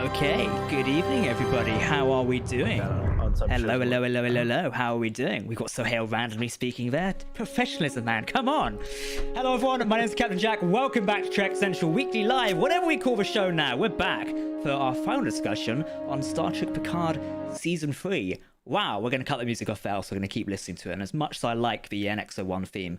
Okay, good evening, everybody. How are we doing? Hello. How are we doing? We've got Sohail randomly speaking there. Professionalism, man. Come on. Hello, everyone. My name is Captain Jack. Welcome back to Trek Central Weekly Live, whatever we call the show now. We're back for our final discussion on Star Trek Picard Season 3. Wow, we're going to cut the music off there, so we're going to keep listening to it. And as much as I like the NX01 theme,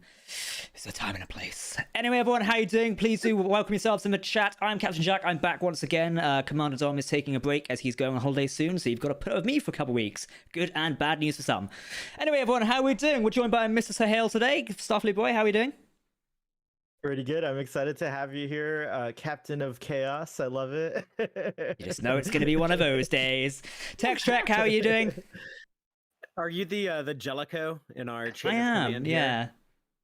it's a time and a place. Anyway, everyone, how you doing? Please do welcome yourselves in the chat. I'm Captain Jack. I'm back once again. Commander Dom is taking a break as he's going on holiday soon, so you've got to put up with me for a couple of weeks. Good and bad news for some. Anyway, everyone, how are we doing? We're joined by Mr. Sohail today. Starfleet boy, how are we doing? Pretty good. I'm excited to have you here, Captain of Chaos. I love it. You just know it's going to be one of those days. Tex Trek, how are you doing? Are you the Jellicoe in our chain I of am, command yeah. here?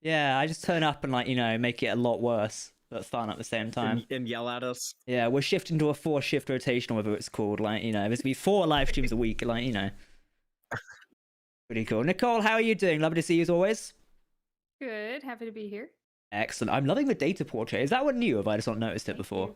Yeah, I just turn up and, like, you know, make it a lot worse, but fun at the same time. And yell at us. Yeah, we're shifting to a 4-shift rotation, whatever it's called. Like, you know, there's to be 4 live streams a week, like, you know. Pretty cool. Nicole, how are you doing? Lovely to see you as always. Good. Happy to be here. Excellent. I'm loving the data portrait. Is that one new, or have I just not noticed it before?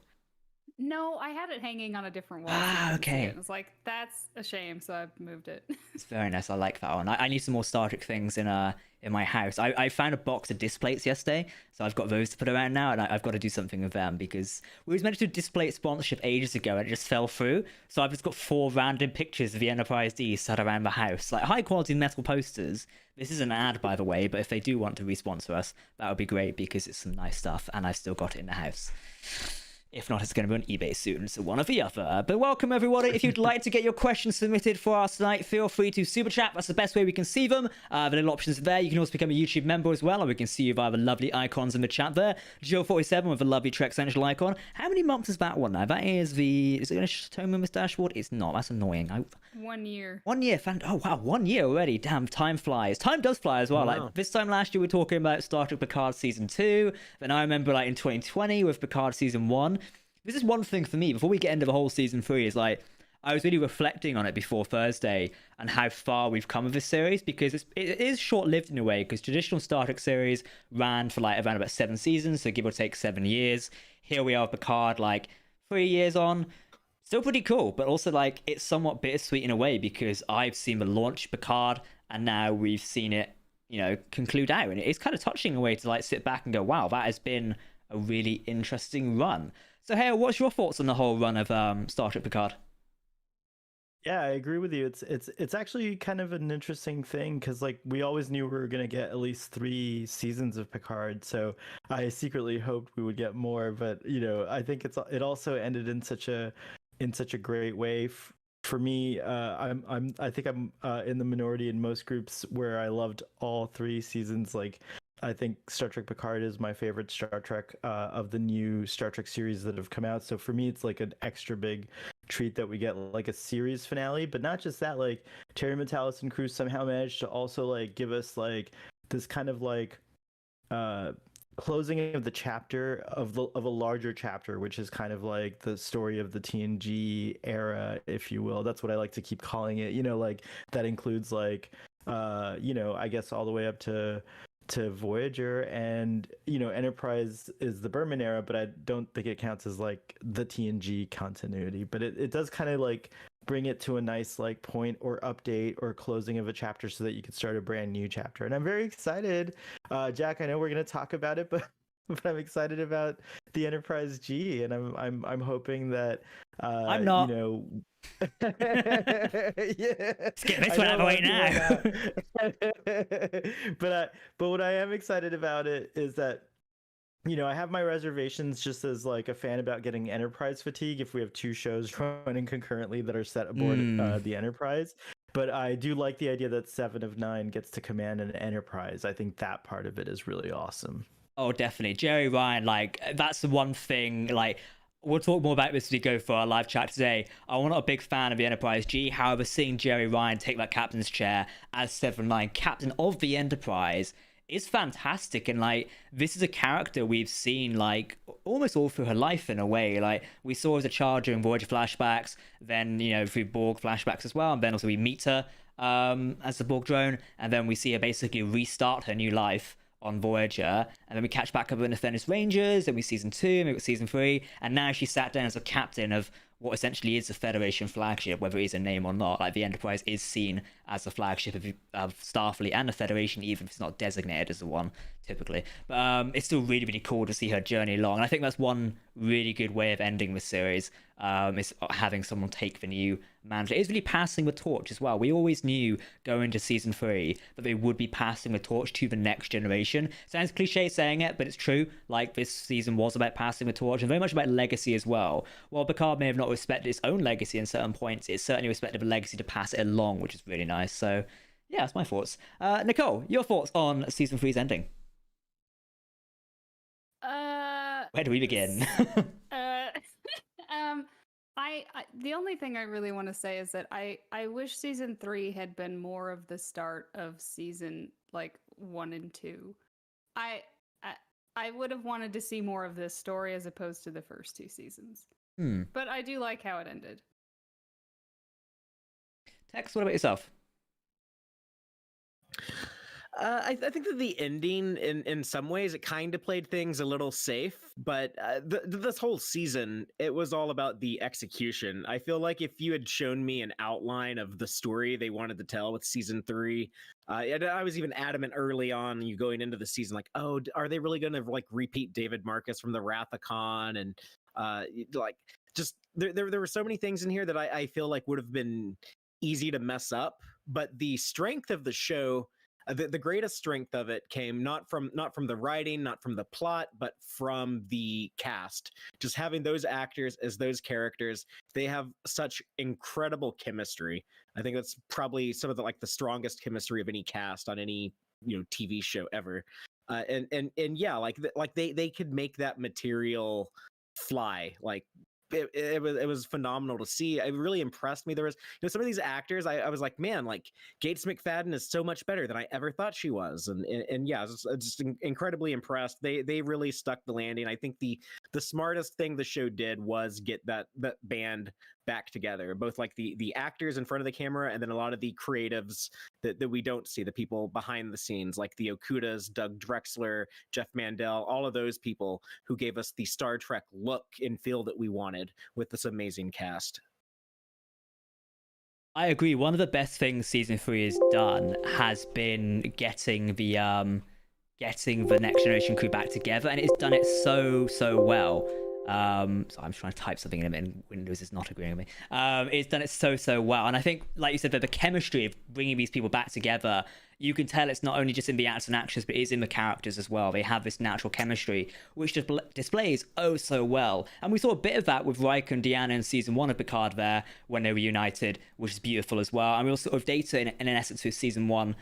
No, I had it hanging on a different wall. Ah, okay. It was like, that's a shame, so I moved it. It's very nice. I like that one. I need some more Star Trek things in my house. I found a box of disc plates yesterday, so I've got those to put around now, and I've got to do something with them because we was meant to do disc plate sponsorship ages ago, and it just fell through. So I've just got 4 random pictures of the Enterprise-D set around the house, like high quality metal posters. This is an ad, by the way, but if they do want to responsor us, that would be great because it's some nice stuff, and I've still got it in the house. If not, it's going to be on eBay soon, so one or the other. But welcome, everybody. If you'd like to get your questions submitted for us tonight, feel free to super chat. That's the best way we can see them. The little options are there. You can also become a YouTube member as well, and we can see you via the lovely icons in the chat there. Joe47 with a lovely Trek Central icon. How many months is that one now? That is the... Is it going to show me on this dashboard? It's not. That's annoying. 1 year. 1 year. Oh, wow. 1 year already. Damn, time flies. Time does fly as well. Wow. Like, this time last year, we were talking about Star Trek Picard Season 2. Then I remember, like, in 2020 with Picard Season 1. This is one thing for me, before we get into the whole Season 3, is like, I was really reflecting on it before Thursday and how far we've come with this series, because it is short-lived in a way, because traditional Star Trek series ran for like around about 7 seasons, so give or take 7 years. Here we are with Picard, like 3 years on. Still pretty cool, but also like it's somewhat bittersweet in a way, because I've seen the launch Picard, and now we've seen it, you know, conclude out. And it's kind of touching in a way to like sit back and go, wow, that has been a really interesting run. So, hey, what's your thoughts on the whole run of Star Trek Picard? Yeah, I agree with you. It's actually kind of an interesting thing because like we always knew we were gonna get at least 3 seasons of Picard, so I secretly hoped we would get more. But you know, I think it also ended in such a great way. For me, I think I'm in the minority in most groups where I loved all 3 seasons. Like, I think Star Trek Picard is my favorite Star Trek of the new Star Trek series that have come out. So for me, it's like an extra big treat that we get like a series finale. But not just that, like Terry Matalas and crew somehow managed to also like give us like this kind of like closing of the chapter of a larger chapter, which is kind of like the story of the TNG era, if you will. That's what I like to keep calling it. You know, like that includes like you know, I guess all the way up to Voyager, and you know, Enterprise is the Berman era, but I don't think it counts as like the TNG continuity. But it does kind of like bring it to a nice like point or update or closing of a chapter so that you can start a brand new chapter. And I'm very excited. Jack, I know we're going to talk about it, but I'm excited about the Enterprise-G, and I'm hoping that I'm not. You know, yeah. Let's get this one out of the way now. But what I am excited about it is that, you know, I have my reservations just as like a fan about getting Enterprise fatigue if we have 2 shows running concurrently that are set aboard the Enterprise. But I do like the idea that 7 of 9 gets to command an Enterprise. I think that part of it is really awesome. Oh, definitely. Jerry Ryan, like, that's the one thing, like, we'll talk more about this as we go for our live chat today. I'm not a big fan of the Enterprise-G. However, seeing Jerry Ryan take that captain's chair as 7-9 captain of the Enterprise is fantastic. And like, this is a character we've seen like almost all through her life in a way. Like, we saw her as a child during Voyager flashbacks, then, you know, through Borg flashbacks as well, and then also we meet her as the Borg drone, and then we see her basically restart her new life on Voyager, and then we catch back up in the Fenris Rangers, then we season 2, and we got season 3, and now she sat down as a captain of what essentially is the Federation flagship, whether it is a name or not. Like the Enterprise is seen as the flagship of Starfleet and the Federation, even if it's not designated as the one typically. But it's still really, really cool to see her journey along. And I think that's one really good way of ending the series. Is having someone take the new mantle. It is really passing the torch as well. We always knew going into season 3 that they would be passing the torch to the next generation. Sounds cliche saying it, but it's true. Like, this season was about passing the torch and very much about legacy as well. While Picard may have not respected its own legacy in certain points, it certainly respected the legacy to pass it along, which is really nice. So yeah, that's my thoughts. Nicole, your thoughts on season 3's ending? Where do we begin? The only thing I really want to say is that I wish season 3 had been more of the start of season like 1 and 2. I would have wanted to see more of this story as opposed to the first 2 seasons. But I do like how it ended. Tex, what about yourself? I think that the ending, in some ways, it kind of played things a little safe, but this whole season, it was all about the execution. I feel like if you had shown me an outline of the story they wanted to tell with season 3, and I was even adamant early on, you going into the season, like, oh, are they really going to like repeat David Marcus from the Wrath of Khan? And like, just there were so many things in here that I feel like would have been easy to mess up, but the strength of the show. The greatest strength of it came not from the writing, not from the plot, but from the cast. Just having those actors as those characters, they have such incredible chemistry. I think that's probably some of the strongest chemistry of any cast on any TV show ever. And yeah, like they could make that material fly. Like it was phenomenal to see. It really impressed me. There was some of these actors I was like, man, like Gates McFadden is so much better than I ever thought she was, and yeah, I was just incredibly impressed. They really stuck the landing. I think the smartest thing the show did was get that band back together, both like the actors in front of the camera and then a lot of the creatives that we don't see, the people behind the scenes, like the Okudas, Doug Drexler, Jeff Mandel, all of those people who gave us the Star Trek look and feel that we wanted with this amazing cast. I agree. One of the best things season 3 has done has been getting the next generation crew back together, and it's done it so well. So I'm trying to type something in a minute, and Windows is not agreeing with me. It's done it so well, and I think, like you said, that the chemistry of bringing these people back together, you can tell it's not only just in the actors and actresses, but it's in the characters as well. They have this natural chemistry, which displays so well. And we saw a bit of that with Riker and Deanna in season 1 of Picard there, when they were united, which is beautiful as well. And we also have Data in essence with season 1,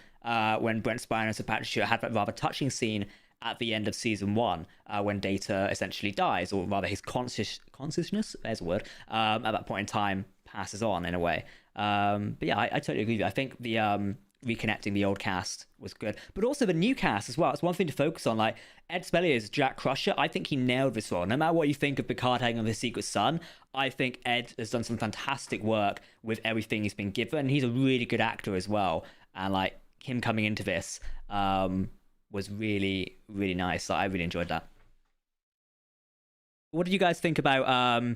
when Brent Spiner and Sir Patrick Stewart had that rather touching scene at the end of season 1, when Data essentially dies, or rather his consciousness, there's a word, at that point in time passes on in a way. But yeah, I totally agree with you. I think the reconnecting the old cast was good, but also the new cast as well. It's one thing to focus on. Like Ed Spellier's Jack Crusher, I think he nailed this role. No matter what you think of Picard hanging on the Secret Son, I think Ed has done some fantastic work with everything he's been given. He's a really good actor as well, and like him coming into this was really, really nice. I really enjoyed that. What did you guys think about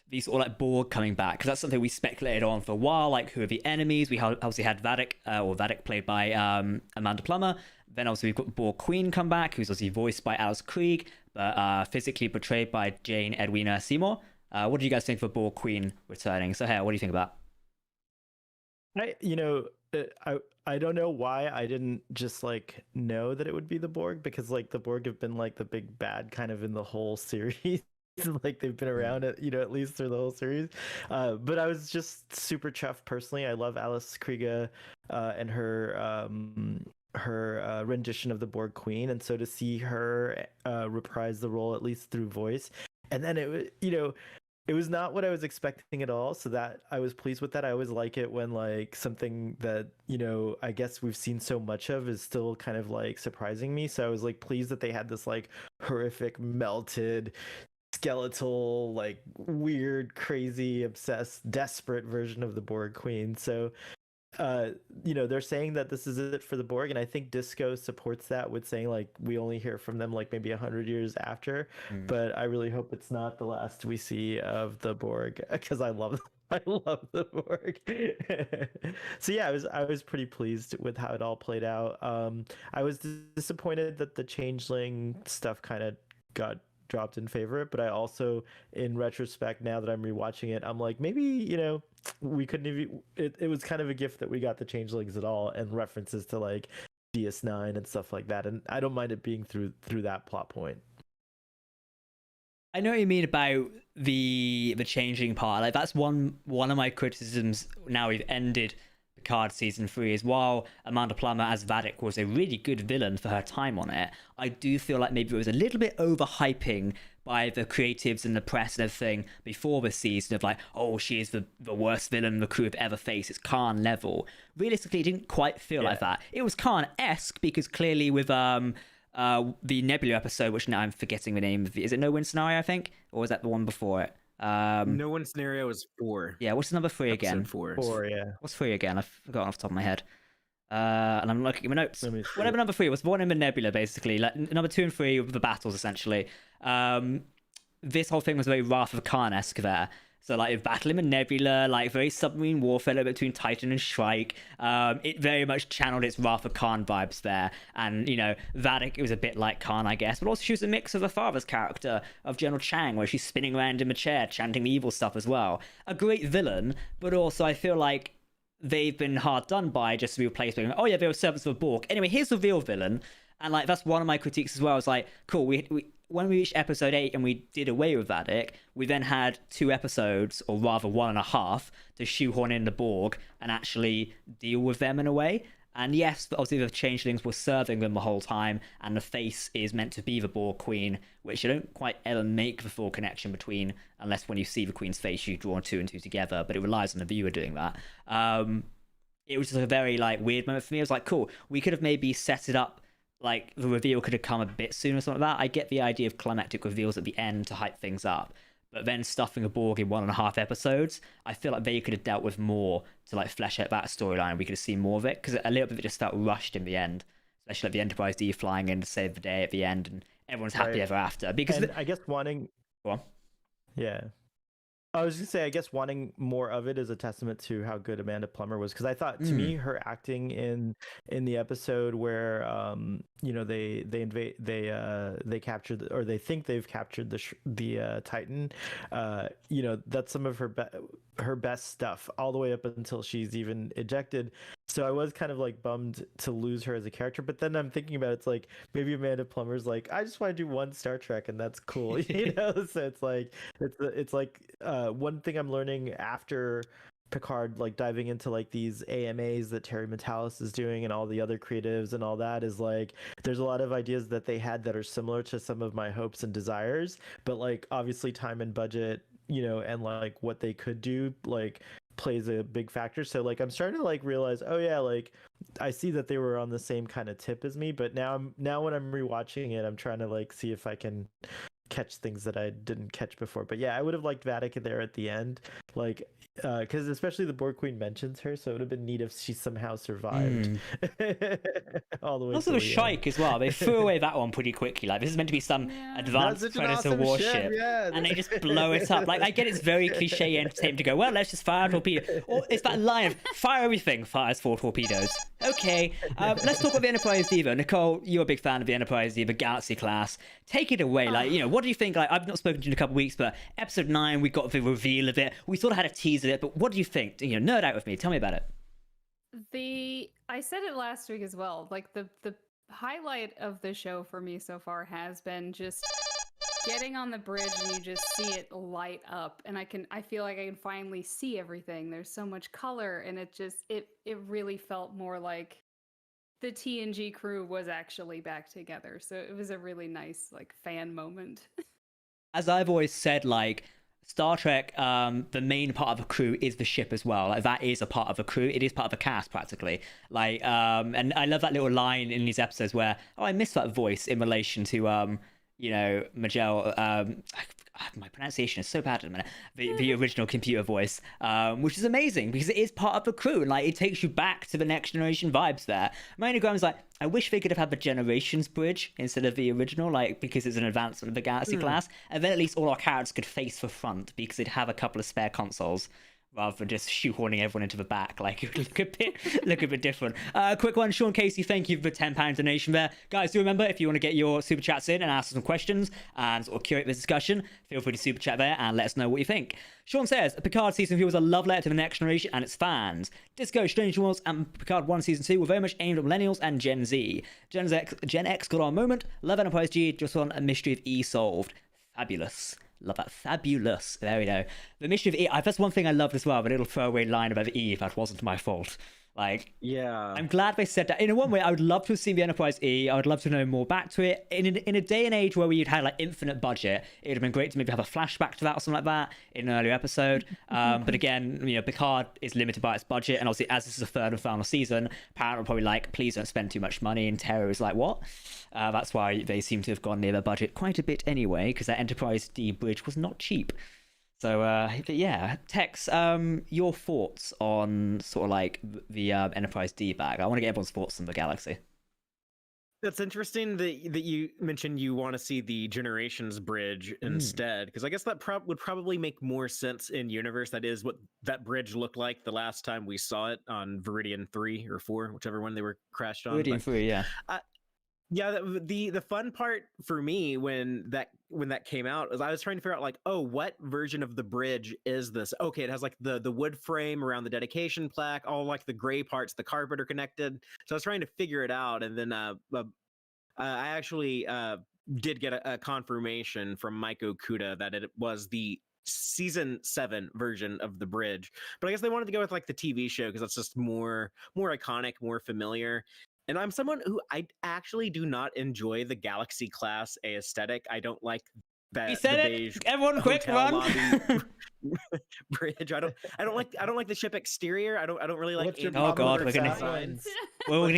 these sort of like Borg coming back? Because that's something we speculated on for a while. Like, who are the enemies? We obviously had Vatic, Vatic played by Amanda Plummer. Then obviously we've got Borg Queen come back, who's obviously voiced by Alice Krieg, but physically portrayed by Jane Edwina Seymour. What do you guys think for Borg Queen returning? So, hey, what do you think about? I don't know why I didn't just like know that it would be the Borg, because like the Borg have been like the big bad kind of in the whole series. Like they've been around at least through the whole series. But I was just super chuffed personally. I love Alice Krige and her rendition of the Borg Queen, and so to see her reprise the role at least through voice, and then it was not what I was expecting at all, so that I was pleased with that. I always like it when like something that, I guess we've seen so much of is still kind of like surprising me. So I was like pleased that they had this like horrific, melted, skeletal, like weird, crazy, obsessed, desperate version of the Borg Queen. So they're saying that this is it for the Borg, and I think Disco supports that with saying like we only hear from them like maybe 100 years after. But I really hope it's not the last we see of the Borg, because I love the Borg. So yeah, I was pretty pleased with how it all played out. I was disappointed that the changeling stuff kind of got dropped in favor, but I also, in retrospect, now that I'm rewatching it, I'm like, maybe we couldn't even. It was kind of a gift that we got the changelings at all, and references to like DS9 and stuff like that, and I don't mind it being through that plot point. I know what you mean about the changing part. Like that's one of my criticisms. Now we've ended Picard season 3 is while Amanda Plummer as Vatic was a really good villain for her time on it, I do feel like maybe it was a little bit overhyping by the creatives and the press and everything before the season of like, oh, she is the worst villain the crew have ever faced. It's Khan level. Realistically, it didn't quite feel like that. It was Khan-esque because clearly with the Nebula episode, which now I'm forgetting the name of, is it No Win Scenario, I think? Or was that the one before it? No Win Scenario is 4. Yeah, what's number 3 again? Episode 4. Yeah. What's 3 again? I've forgotten off the top of my head. And I'm looking at my notes. Whatever number 3 was, the one in the Nebula, basically. Like number 2 and 3 were the battles, essentially. This whole thing was very Wrath of Khan-esque there. So like with Battle in the Nebula, like very submarine warfare between Titan and Shrike. It very much channeled its Wrath of Khan vibes there. And, Vatic, it was a bit like Khan, I guess. But also she was a mix of her father's character, of General Chang, where she's spinning around in the chair, chanting the evil stuff as well. A great villain, but also I feel like they've been hard done by just to be replaced with, oh yeah, they were servants of Borg. Anyway, here's the real villain. And like that's one of my critiques as well. It's like, cool, we when we reached episode 8 and we did away with Vatic, we then had 2 episodes, or rather 1.5, to shoehorn in the Borg and actually deal with them in a way. And yes, obviously the changelings were serving them the whole time, and the face is meant to be the Borg Queen, which you don't quite ever make the full connection between, unless when you see the Queen's face, you draw 2 and 2 together, but it relies on the viewer doing that. It was just a very weird moment for me. I was like, cool, we could have maybe set it up like the reveal could have come a bit sooner or something like that. I get the idea of climactic reveals at the end to hype things up, but then stuffing a Borg in 1.5 episodes, I feel like they could have dealt with more to flesh out that storyline. We could have seen more of it, because a little bit of it just felt rushed in the end, especially the Enterprise-D flying in to save the day at the end, and everyone's happy ever after. Because I guess wanting, go on. Yeah. I was gonna say, I guess wanting more of it is a testament to how good Amanda Plummer was, because I thought, to me, her acting in the episode where they captured, or they think they've captured the Titan, that's some of her best stuff all the way up until she's even ejected. So I was kind of bummed to lose her as a character, but then I'm thinking about it's like maybe Amanda Plummer's like, I just want to do one Star Trek and that's cool, So it's like one thing I'm learning after Picard, diving into these AMAs that Terry Metalis is doing and all the other creatives and all that, is there's a lot of ideas that they had that are similar to some of my hopes and desires, but obviously time and budget, and what they could do plays a big factor. So I'm starting to realize, oh yeah, I see that they were on the same kind of tip as me, but now when I'm rewatching it, I'm trying to see if I can catch things that I didn't catch before. But yeah, I would have liked Vatic there at the end, because especially the Borg Queen mentions her, so it would have been neat if she somehow survived all the way. Also, the Shrike as well. They threw away that one pretty quickly. This is meant to be some advanced Predator awesome warship, and they just blow it up. I get it's very cliche entertainment to go, well, let's just fire a torpedo. Or it's that line of fire everything, fires 4 torpedoes. Okay, let's talk about the Enterprise-D though. Nicole, you're a big fan of the Enterprise-D, the Galaxy class. Take it away. What do you think? I've not spoken to you in a couple of weeks, but episode 9, we got the reveal of it. We sort of had a tease of it, but what do you think? Nerd out with me. Tell me about it. I said it last week as well. The highlight of the show for me so far has been just getting on the bridge and you just see it light up, and I feel like I can finally see everything. There's so much color, and it really felt more like the TNG crew was actually back together. So it was a really nice fan moment. As I've always said, Star Trek, the main part of the crew is the ship as well. That is a part of the crew. It is part of the cast practically. And I love that little line in these episodes where, I missed that voice in relation to Majel. my pronunciation is so bad at the minute. The original computer voice, which is amazing because it is part of the crew and like it takes you back to the Next Generation vibes there. My only ground is like, I wish they could have had the Generations bridge instead of the original, like because it's an advancement of the Galaxy class, and then at least all our characters could face the front because they'd have a couple of spare consoles, rather than just shoehorning everyone into the back. Like, it would look a bit different. Quick one, Sean Casey, thank you for the £10 donation there. Guys, do remember, if you want to get your super chats in and ask some questions and sort of curate this discussion, feel free to super chat there and let us know what you think. Sean says, Picard Season 3 was a love letter to the Next Generation and its fans. Disco, Strange Worlds, and Picard 1 Season 2 were very much aimed at millennials and Gen Z. Gen X got our moment. Love Enterprise-D, just on a mystery of E solved. Fabulous. Love that. Fabulous. There we go. The mystery of E. That's one thing I loved as well, the little throwaway line about the E, that wasn't my fault. Like, yeah, I'm glad they said that. In one way, I would love to have seen the Enterprise E. I would love to know more back to it. In a day and age where we'd had like infinite budget, it would have been great to maybe have a flashback to that or something like that in an earlier episode. But again, you know, Picard is limited by its budget, and obviously, as this is a third and final season, Paramount will probably like, please don't spend too much money. And Terra is like, what? That's why they seem to have gone near their budget quite a bit anyway, because that Enterprise-D bridge was not cheap. So, but yeah, Tex, your thoughts on sort of like the Enterprise-D bag? I want to get everyone's thoughts on the Galaxy. That's interesting that you mentioned you want to see the Generations bridge instead, because I guess that would probably make more sense in universe. That is what that bridge looked like the last time we saw it on Viridian 3 or 4, whichever one they were crashed on. Viridian 3, yeah. Yeah, the fun part for me when that came out was I was trying to figure out like, oh, what version of the bridge is this? Okay, it has like the wood frame around the dedication plaque, all like the gray parts, the carpet are connected. So I was trying to figure it out, and then I actually did get a confirmation from Mike Okuda that it was the season 7 version of the bridge. But I guess they wanted to go with like the TV show because that's just more iconic, more familiar. And I'm someone who I actually do not enjoy the Galaxy class aesthetic. I don't like that. You said it. Everyone, quick run. Bridge. I don't like the ship exterior. I don't really like. Oh god, we're gonna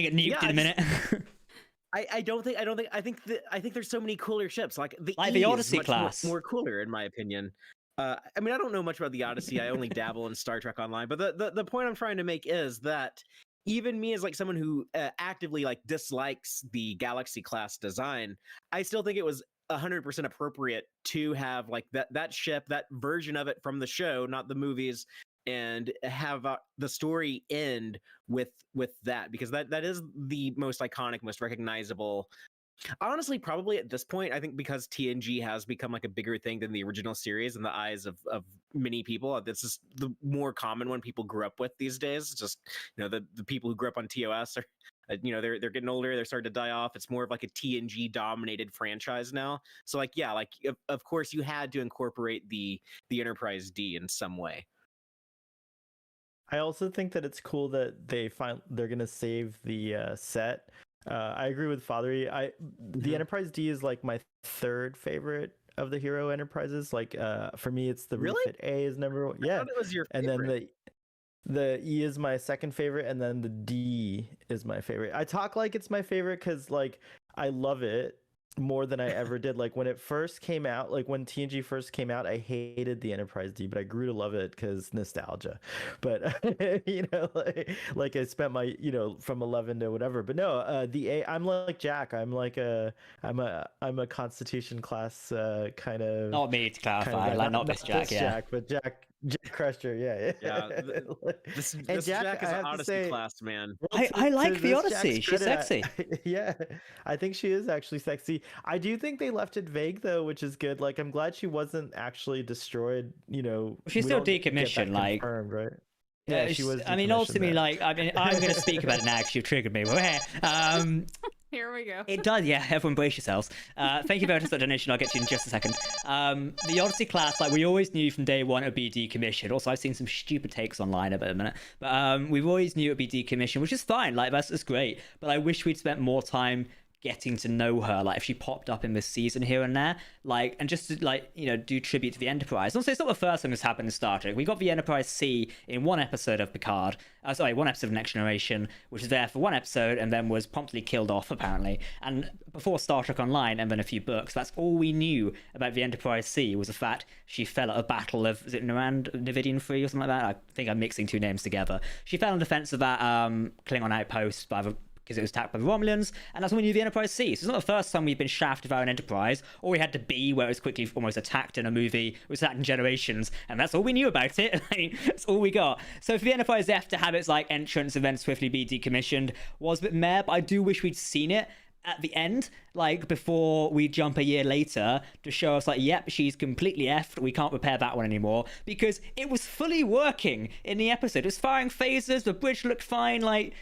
get nuked in a minute. I think there's so many cooler ships. Like the Odyssey class, more cooler in my opinion. I mean, I don't know much about the Odyssey. I only dabble in Star Trek Online. But the point I'm trying to make is that even me as like someone who actively like dislikes the Galaxy class design, I still think it was 100% appropriate to have like that ship, that version of it from the show, not the movies, and have the story end with that, because that is the most iconic, most recognizable. Honestly, probably at this point, I think because TNG has become like a bigger thing than the original series in the eyes of many people. This is the more common one people grew up with these days. Just, you know, the people who grew up on TOS are, you know, they're getting older. They're starting to die off. It's more of like a TNG dominated franchise now. So like, yeah, like of course you had to incorporate the Enterprise-D in some way. I also think that it's cool that they're gonna save the set. I agree with Fathery. The Enterprise-D is like my third favorite of the Hero Enterprises. Like for me, it's the really? Refit A is number 1. Yeah, I thought it was your favorite. And then the E is my second favorite, and then the D is my favorite. I talk like it's my favorite because like I love it more than I ever did. Like when it first came out, like when TNG first came out, I hated the Enterprise-D, but I grew to love it because nostalgia. But you know, like I spent my, you know, from 11 to whatever. But no, the A, I'm like Jack. I'm a Constitution class kind of. Not me to clarify, like not this Jack, yeah. Jack, but Jack Crusher, yeah. This and Jack is an Odyssey class, man. I like the Odyssey. She's sexy. Yeah, I think she is actually sexy. I do think they left it vague though, which is good. Like I'm glad she wasn't actually destroyed. You know, she's still decommissioned, like confirmed, right? Yeah, she was. I mean, ultimately, like, I mean, I'm going to speak about it now because you've triggered me. Here we go. It does, yeah. Everyone brace yourselves. Thank you very much for that donation. I'll get to you in just a second. The Odyssey class, like, we always knew from day one it would be decommissioned. Also, I've seen some stupid takes online about it a minute. But we've always knew it would be decommissioned, which is fine. Like, that's great. But I wish we'd spent more time getting to know her, like if she popped up in this season here and there, like, and just to, like, you know, do tribute to the Enterprise. Also, it's not the first time this happened in Star Trek. We got the Enterprise-C in one episode of Picard, one episode of Next Generation, which was there for one episode and then was promptly killed off, apparently. And before Star Trek Online and then a few books, that's all we knew about the Enterprise-C, was the fact she fell at a battle of, is it Navidian 3 or something like that? I think I'm mixing two names together. She fell in defense of that Klingon outpost because it was attacked by the Romulans, and that's when we knew the Enterprise-C. So it's not the first time we've been shafted by an Enterprise, or we had to be where it was quickly almost attacked in a movie, it was attacked in Generations, and that's all we knew about it. That's all we got. So for the Enterprise-F to have its like entrance and then swiftly be decommissioned was a bit meh, but I do wish we'd seen it at the end, like before we jump a year later, to show us like, yep, she's completely effed, we can't repair that one anymore, because it was fully working in the episode. It was firing phasers, the bridge looked fine, like,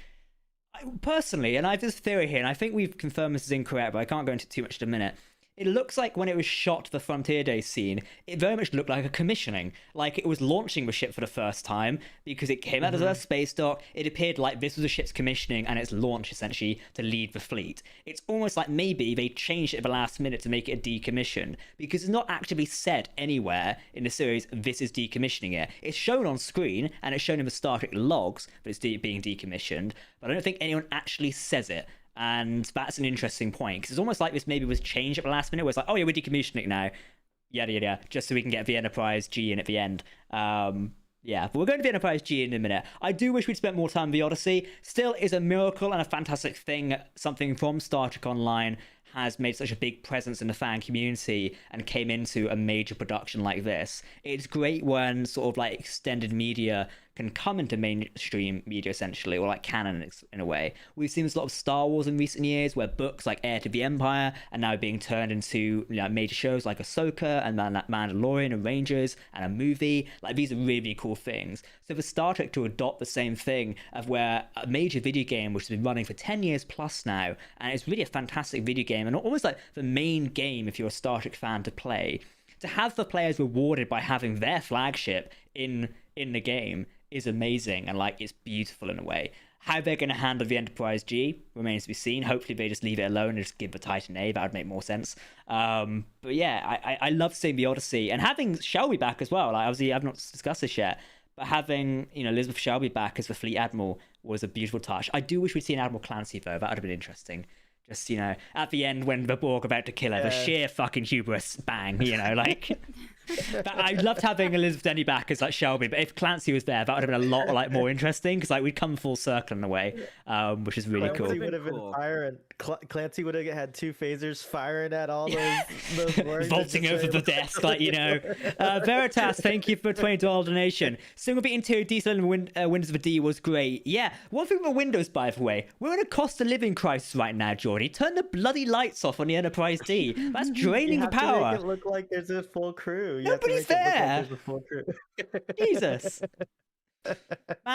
personally, and I have this theory here, and I think we've confirmed this is incorrect, but I can't go into too much in a minute. It looks like when it was shot, the Frontier Day scene, it very much looked like a commissioning. Like it was launching the ship for the first time because it came out of a space dock. It appeared like this was the ship's commissioning and its launch, essentially, to lead the fleet. It's almost like maybe they changed it at the last minute to make it a decommission, because it's not actually said anywhere in the series, this is decommissioning it. It's shown on screen, and it's shown in the Star Trek logs that it's being decommissioned, but I don't think anyone actually says it. And that's an interesting point, because it's almost like this maybe was changed at the last minute, where it's like, oh yeah, we're decommissioning it now, yada, just so we can get the Enterprise-G in at the end. Yeah, but we're going to the Enterprise-G in a minute. I do wish we'd spent more time with the Odyssey. Still is a miracle and a fantastic thing, something from Star Trek Online has made such a big presence in the fan community and came into a major production like this. It's great when sort of like extended media can come into mainstream media, essentially, or like canon in a way. We've seen this a lot of Star Wars in recent years, where books like Heir to the Empire are now being turned into, you know, major shows like Ahsoka and Mandalorian and Rangers and a movie. Like, these are really cool things. So for Star Trek to adopt the same thing of where a major video game, which has been running for 10 years plus now, and it's really a fantastic video game, and almost like the main game if you're a Star Trek fan to play, to have the players rewarded by having their flagship in the game is amazing, and like it's beautiful in a way. How they're going to handle the Enterprise-G remains to be seen. Hopefully they just leave it alone and just give the Titan A. That would make more sense. But yeah, I love seeing the Odyssey and having Shelby back as well. Like, obviously I've not discussed this yet, but having, you know, Elizabeth Shelby back as the Fleet Admiral was a beautiful touch. I do wish we'd seen Admiral Clancy though. That would have been interesting. Just, you know, at the end when the Borg about to kill her, the sheer fucking hubris, bang, you know, like. I loved having Elizabeth Denny back as like Shelby, but if Clancy was there, that would have been a lot like more interesting, because like we'd come full circle in a way, which is really cool. Clancy would have been firing. Clancy would have had two phasers firing at all those words. Vaulting over the desk, like, you know. Veritas, thank you for a $20 donation. Soon will be interior detail in Windows of a D was great. Yeah, one thing about Windows, by the way, we're in a cost of living crisis right now, Geordie. Turn the bloody lights off on the Enterprise-D. That's draining the power. You have to make it look like there's a full crew. Nobody's there. Jesus. Man,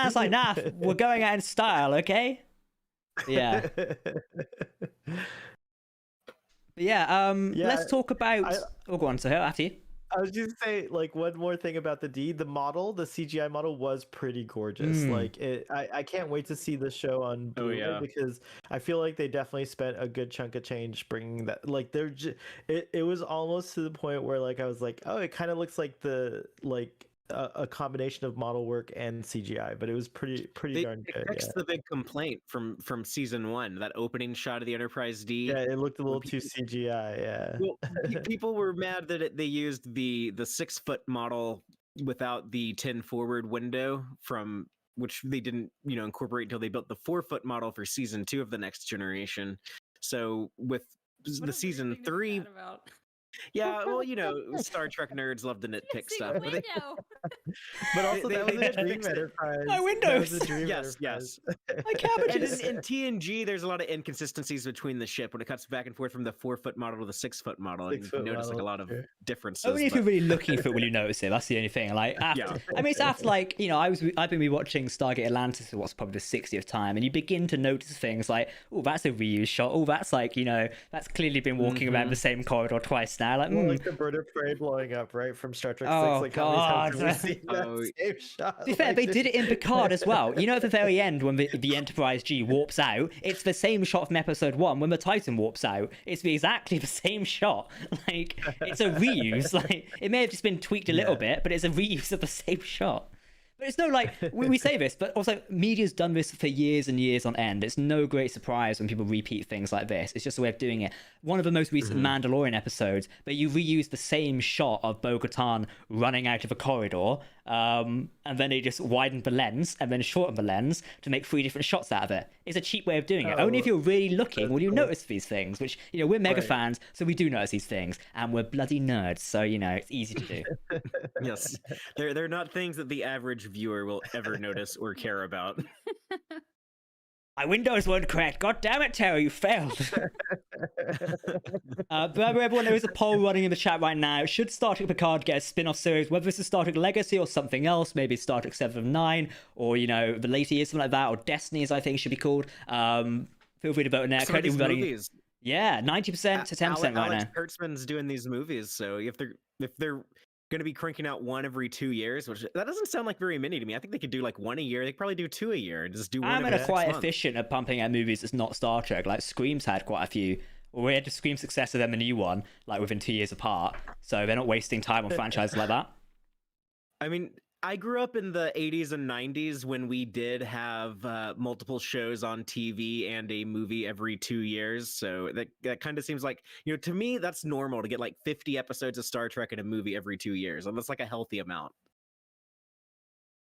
it's like, nah, we're going out in style, okay? Yeah. Let's talk about... go on, Sahil, after you. I was just say, like, one more thing about the D. The model, the CGI model, was pretty gorgeous. Like, I can't wait to see the show on Blu-ray, because I feel like they definitely spent a good chunk of change bringing that. Like, it was almost to the point where, like, I was like, oh, it kind of looks like a combination of model work and CGI, but it was pretty darn good. That's the big complaint from season 1, that opening shot of the Enterprise-D. Yeah, it looked a little too CGI. Yeah. Well, people were mad that they used the 6-foot model without the 10 forward window, from which they didn't, you know, incorporate until they built the 4-foot model for season 2 of the Next Generation. So with the season 3. Yeah, well, you know, Star Trek nerds love to nitpick stuff. But also, that was a Dream Enterprise. My windows. Yes. My cabbages. In TNG, there's a lot of inconsistencies between the ship when it cuts back and forth from the 4-foot model to the 6-foot model. You notice like a lot of differences. Only if you're really looking for it will you notice it. That's the only thing. Like, after, I mean, it's after, like, you know, I've been rewatching Stargate Atlantis for what's probably the 60th time, and you begin to notice things like, oh, that's a reuse shot. Oh, that's like, you know, that's clearly been walking around the same corridor twice now. Like, Well, like the bird of prey blowing up, right, from Star Trek 6. Oh, Like, how many times have we God. seen that Oh, same shot? To be fair, Like, they did it in Picard as well. You know, at the very end, when the Enterprise-G warps out, it's the same shot from episode 1. When the Titan warps out, it's exactly the same shot. Like, it's a reuse. Like, it may have just been tweaked a little bit, but it's a reuse of the same shot. But it's no, like, we say this, but also media's done this for years and years on end. It's no great surprise when people repeat things like this. It's just a way of doing it. One of the most recent Mandalorian episodes, but you reuse the same shot of Bo-Katan running out of a corridor, and then they just widened the lens and then shortened the lens to make 3 different shots out of it. It's a cheap way of doing it. Only if you're really looking will you notice these things, which, you know, we're mega fans, so we do notice these things, and we're bloody nerds, so, you know, it's easy to do. Yes, they're not things that the average viewer will ever notice or care about. My windows weren't correct. God damn it, Terry, you failed. But everyone, there is a poll running in the chat right now. Should Star Trek Picard get a spin-off series, whether this is Star Trek Legacy or something else, maybe Star Trek 7 of 9, or, you know, the later years, something like that, or Destinies, I think should be called. Feel free to vote in there. Some of these movies. Yeah, 90% to 10% right Alex now. Kurtzman's doing these movies, so if they're going to be cranking out one every 2 years, which that doesn't sound like very many to me. I think they could do like 1 a year. They could probably do 2 a year. Just do one. I'm every quite 6 months. efficient at pumping out movies that's not Star Trek. Like Scream's had quite a few. We had the Scream successor, then the new one, like within 2 years apart. So they're not wasting time on franchises like that. I mean, I grew up in the 80s and 90s when we did have multiple shows on TV and a movie every 2 years. So that kind of seems like, you know, to me, that's normal to get like 50 episodes of Star Trek and a movie every 2 years. And that's like a healthy amount.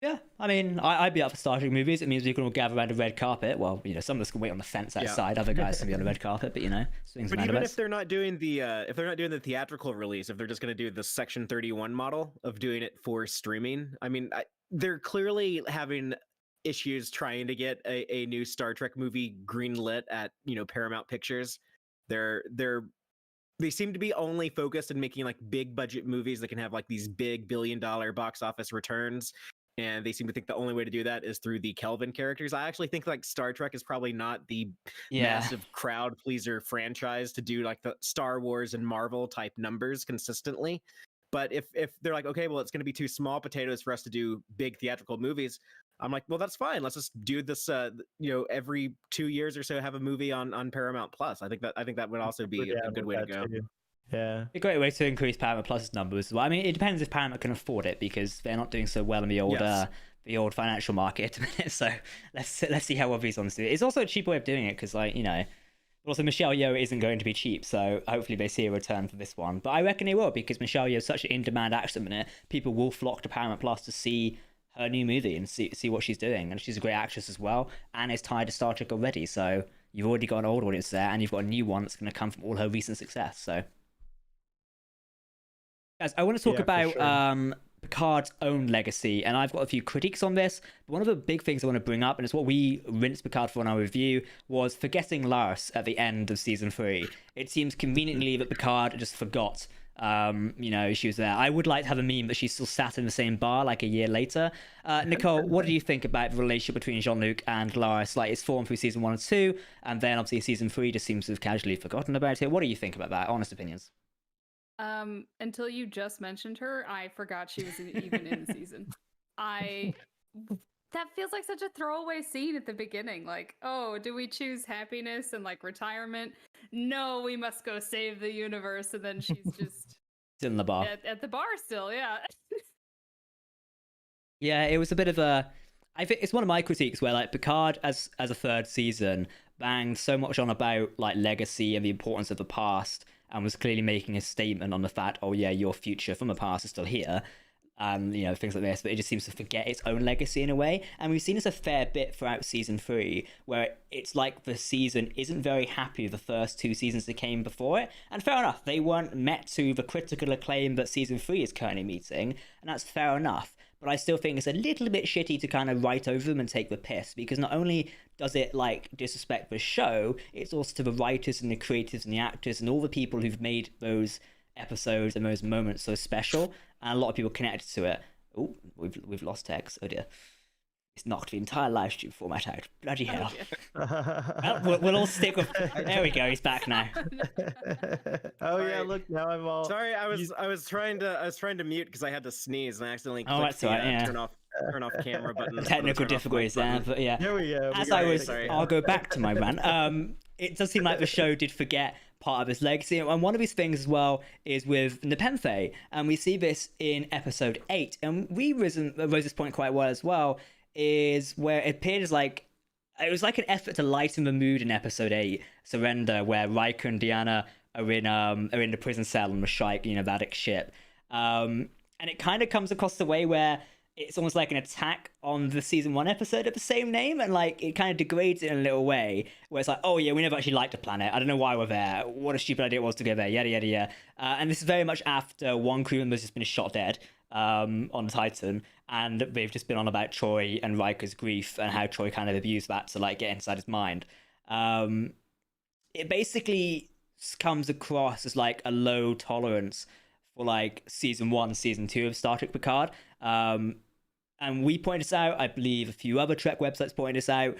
Yeah, I mean, I'd be up for Star Trek movies. It means we can all gather around a red carpet. Well, you know, some of us can wait on the fence outside. Other guys can be on the red carpet, but you know, swings and But even roundabouts. if they're not doing the theatrical release, if they're just going to do the Section 31 model of doing it for streaming, I mean, they're clearly having issues trying to get a new Star Trek movie greenlit at, you know, Paramount Pictures. They seem to be only focused on making like big budget movies that can have like these big billion-dollar box office returns. And they seem to think the only way to do that is through the Kelvin characters. I actually think like Star Trek is probably not the massive crowd pleaser franchise to do like the Star Wars and Marvel type numbers consistently. But if they're like, okay, well, it's going to be too small potatoes for us to do big theatrical movies, I'm like, well, that's fine. Let's just do this, you know, every 2 years or so, have a movie on Paramount Plus. I think that would also be a good way to go. Yeah, a great way to increase Paramount Plus's numbers as well. I mean, it depends if Paramount can afford it because they're not doing so well in the old financial market at the minute. So let's see how well these ones do. It's also a cheap way of doing it because, like, you know, also Michelle Yeoh isn't going to be cheap, so hopefully they see a return for this one. But I reckon they will because Michelle Yeoh is such an in-demand actress at the minute. People will flock to Paramount Plus to see her new movie and see what she's doing. And she's a great actress as well, and is tied to Star Trek already. So you've already got an old audience there, and you've got a new one that's going to come from all her recent success. So. Guys, I want to talk about Picard's own legacy, and I've got a few critiques on this. But one of the big things I want to bring up, and it's what we rinsed Picard for in our review, was forgetting Lars at the end of season 3. It seems conveniently that Picard just forgot, you know, she was there. I would like to have a meme that she still sat in the same bar like a year later. Nicole, what do you think about the relationship between Jean-Luc and Lars? Like, it's formed through season 1 and 2, and then obviously season 3 just seems to have casually forgotten about it. What do you think about that? Honest opinions. Until you just mentioned her, I forgot she was even in the season. That feels like such a throwaway scene at the beginning. Like, oh, do we choose happiness and like retirement? No, we must go save the universe. And then she's just still in the bar. At the bar still, yeah. Yeah, it was a bit of a... I think it's one of my critiques where like Picard as a third season banged so much on about like legacy and the importance of the past, and was clearly making a statement on the fact, oh yeah, your future from the past is still here, you know, things like this, but it just seems to forget its own legacy in a way. And we've seen this a fair bit throughout season 3, where it's like the season isn't very happy with the first 2 seasons that came before it, and fair enough, they weren't met to the critical acclaim that season 3 is currently meeting, and that's fair enough. But I still think it's a little bit shitty to kind of write over them and take the piss, because not only does it like disrespect the show, it's also to the writers and the creatives and the actors and all the people who've made those episodes and those moments so special, and a lot of people connected to it. Oh, we've lost Tex. Oh dear. It's knocked the entire live stream format out. Bloody hell. Okay. We'll all stick with. There we go. He's back now. Oh yeah, Sorry. look, now I'm all Sorry, I was trying to mute because I had to sneeze and I accidentally Oh, clicked that's all right, the yeah. turn off camera button. Technical difficulties there, but yeah. There we go. As We I got it. was, Sorry. I'll go back to my rant. It does seem like the show did forget part of its legacy, and one of these things as well is with Nepenthe, and we see this in episode 8, and we rose this point quite well as well, is where it appeared as like it was like an effort to lighten the mood in episode 8, Surrender, where Riker and Deanna are in the prison cell on the Vatic ship, and it kind of comes across the way where it's almost like an attack on the season 1 episode of the same name, and like it kind of degrades it in a little way where it's like, oh yeah, we never actually liked the planet, I don't know why we're there, what a stupid idea it was to go there, yada yada yada. And this is very much after one crew member's just been shot dead on Titan, and they've just been on about Troy and Riker's grief and how Troy kind of abused that to like get inside his mind. It basically comes across as like a low tolerance for like season 1, season 2 of Star Trek Picard. And we pointed this out, I believe a few other Trek websites pointed this out.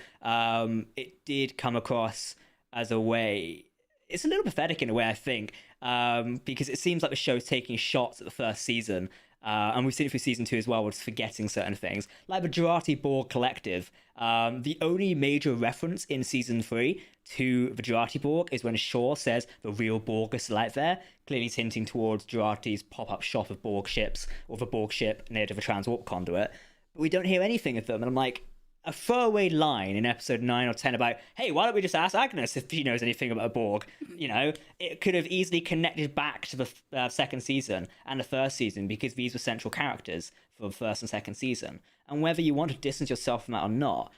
It did come across as a way, it's a little pathetic in a way, I think, because it seems like the show's taking shots at the first season. And we've seen it through season 2 as well, with forgetting certain things. Like the Jurati Borg Collective. The only major reference in season 3 to the Jurati Borg is when Shaw says the real Borg are still out there. Clearly he's hinting towards Jurati's pop-up shop of Borg ships, or the Borg ship near to the transwarp conduit. But we don't hear anything of them, and I'm like, a throwaway line in episode 9 or 10 about, hey, why don't we just ask Agnes if she knows anything about a Borg? You know, it could have easily connected back to the second season and the first season, because these were central characters for the first and second season. And whether you want to distance yourself from that or not,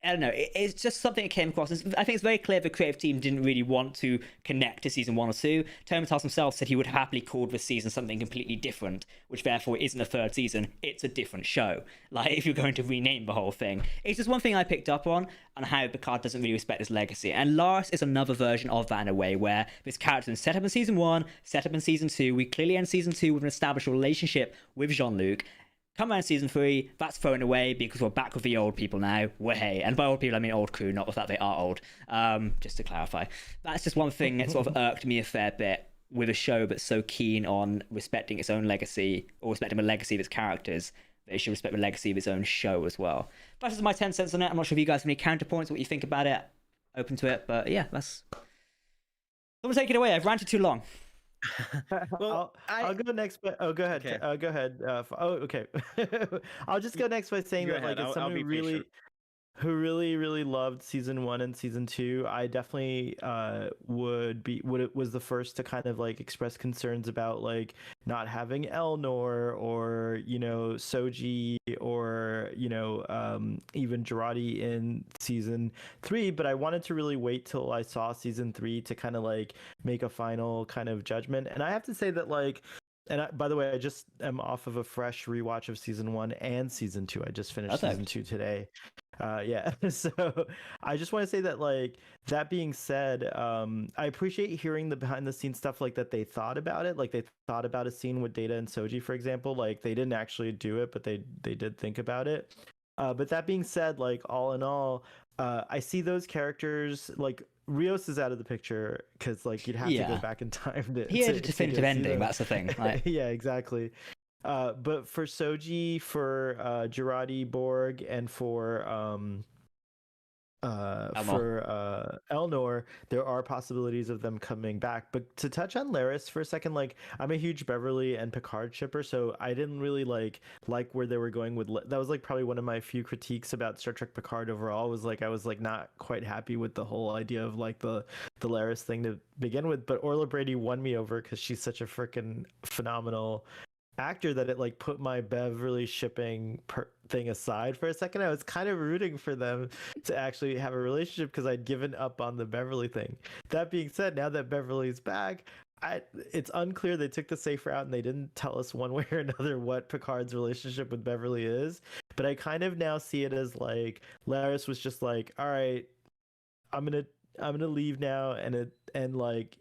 I don't know, it's just something that came across. I think it's very clear the creative team didn't really want to connect to season 1 or 2. Tony Matas himself said he would happily call this season something completely different, which therefore isn't a third season, it's a different show. Like, if you're going to rename the whole thing. It's just one thing I picked up on how Picard doesn't really respect his legacy. And Laris is another version of that in a way, where this character is set up in season 1, set up in season 2, we clearly end season 2 with an established relationship with Jean-Luc. Come around season 3, that's thrown away because we're back with the old people now. Way, and by old people I mean old crew, not that they are old. Just to clarify, that's just one thing that sort of irked me a fair bit with a show that's so keen on respecting its own legacy, or respecting the legacy of its characters, that it should respect the legacy of its own show as well. That's just my 10 cents on it. I'm not sure if you guys have any counterpoints, what you think about it. Open to it, but yeah, that's. Someone take it away. I've ranted too long. Well, I'll go next. But go ahead. Okay. Go ahead. Okay. I'll just go next by saying Go that ahead, like, as I'll someone be patient. who really loved season 1 and season 2, I definitely was the first to kind of like express concerns about like not having Elnor, or Soji, or even Jurati in season 3. But I wanted to really wait till I saw season 3 to kind of like make a final kind of judgment. And I have to say that like, by the way, I just am off of a fresh rewatch of season 1 and season 2. I just finished season 2 today. Yeah. So I just want to say that, like, that being said, I appreciate hearing the behind the scenes stuff, like that they thought about it. Like, they thought about a scene with Data and Soji, for example. Like, they didn't actually do it, but they did think about it. But that being said, like, all in all, I see those characters, like, Rios is out of the picture because like you'd have to go back in time to. He had a definitive ending. That's the thing. Right? Yeah, exactly. But for Soji, for Jurati Borg, and for Elnor, there are possibilities of them coming back. But to touch on Laris for a second, like, I'm a huge Beverly and Picard shipper, so I didn't really like where they were going with. That was like probably one of my few critiques about Star Trek Picard overall. Was like I was like not quite happy with the whole idea of like the Laris thing to begin with. But Orla Brady won me over because she's such a freaking phenomenal actor that it like put my Beverly shipping thing aside for a second. I was kind of rooting for them to actually have a relationship because I'd given up on the Beverly thing. That being said, now that Beverly's back, it's unclear. They took the safe route and they didn't tell us one way or another what Picard's relationship with Beverly is. But I kind of now see it as like Laris was just like, all right, I'm gonna leave now, and like,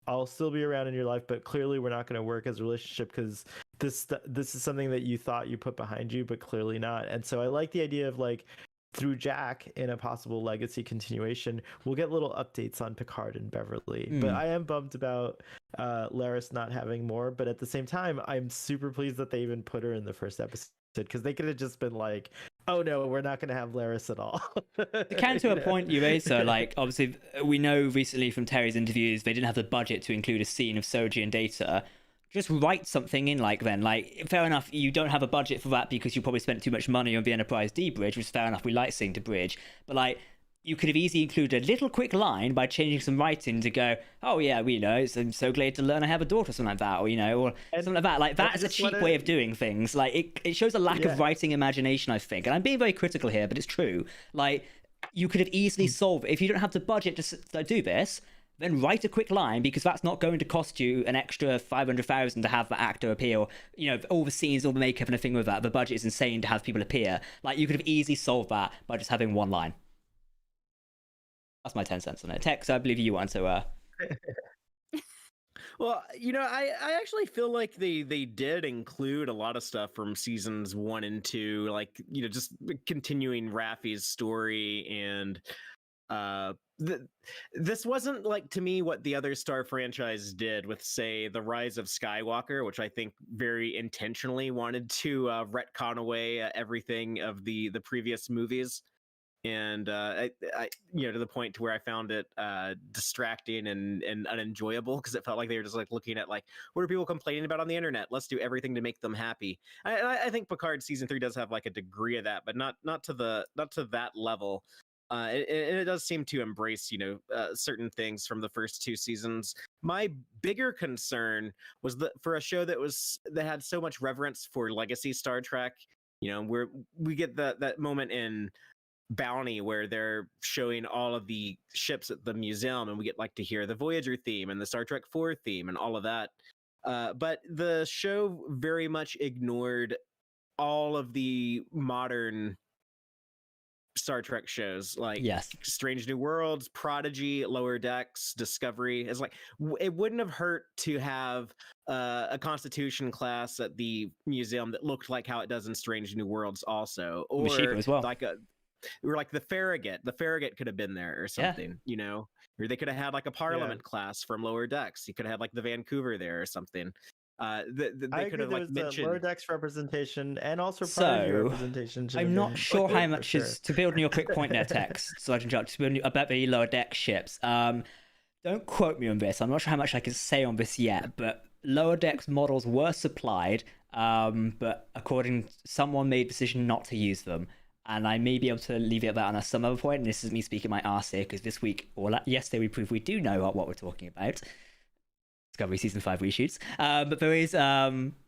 I'll still be around in your life, but clearly we're not going to work as a relationship because this is something that you thought you put behind you, but clearly not. And so I like the idea of like through Jack in a possible legacy continuation, we'll get little updates on Picard and Beverly. But I am bummed about Laris not having more. But at the same time, I'm super pleased that they even put her in the first episode because they could have just been like, oh no, we're not going to have Laris at all. It can to a point, you so like obviously we know recently from Terry's interviews they didn't have the budget to include a scene of Soji and Data. Just write something in like then. Like, fair enough, you don't have a budget for that because you probably spent too much money on the Enterprise-D bridge, which is fair enough, we like seeing the bridge. But like, you could have easily included a little quick line by changing some writing to go, oh yeah, we know, I'm so glad to learn I have a daughter, or something like that, or or something like that. Like, that is a cheap way of doing things. Like, it shows a lack of writing imagination, I think. And I'm being very critical here, but it's true. Like, you could have easily solved it. If you don't have the budget to do this, then write a quick line, because that's not going to cost you an extra 500,000 to have the actor appear. Or, all the scenes, all the makeup and everything with that. The budget is insane to have people appear. Like, you could have easily solved that by just having one line. That's my 10 cents on it. Tex, I believe you want to... Well, I actually feel like they did include a lot of stuff from seasons 1 and 2, like, just continuing Raffi's story and... this wasn't like, to me, what the other Star franchise did with, say, The Rise of Skywalker, which I think very intentionally wanted to retcon away everything of the previous movies, and I to the point to where I found it distracting and unenjoyable, because it felt like they were just like looking at like, what are people complaining about on the internet? Let's do everything to make them happy. I think Picard season 3 does have like a degree of that, but not to that level. It does seem to embrace, certain things from the first 2 seasons. My bigger concern was that for a show that had so much reverence for legacy Star Trek, where we get that moment in Bounty where they're showing all of the ships at the museum, and we get like to hear the Voyager theme and the Star Trek 4 theme and all of that. But the show very much ignored all of the modern Star Trek shows, like Strange New Worlds, Prodigy, Lower Decks, Discovery. It's like, it wouldn't have hurt to have a Constitution class at the museum that looked like how it does in Strange New Worlds also, or as well. like the Farragut. The Farragut could have been there or something, or they could have had like a Parliament class from Lower Decks. You could have had like the Vancouver there or something. They could have like mentioned Lower Decks representation and also Prodigy representation. I'm not sure how much is to build on your quick point there, Tex. So I can judge about the Lower Deck ships. Don't quote me on this. I'm not sure how much I can say on this yet, but Lower Decks models were supplied, but according someone made a decision not to use them. And I may be able to leave it at that on some other point. And this is me speaking my arse here, because this week or yesterday we proved we do know what we're talking about. Discovery season 5 reshoots, but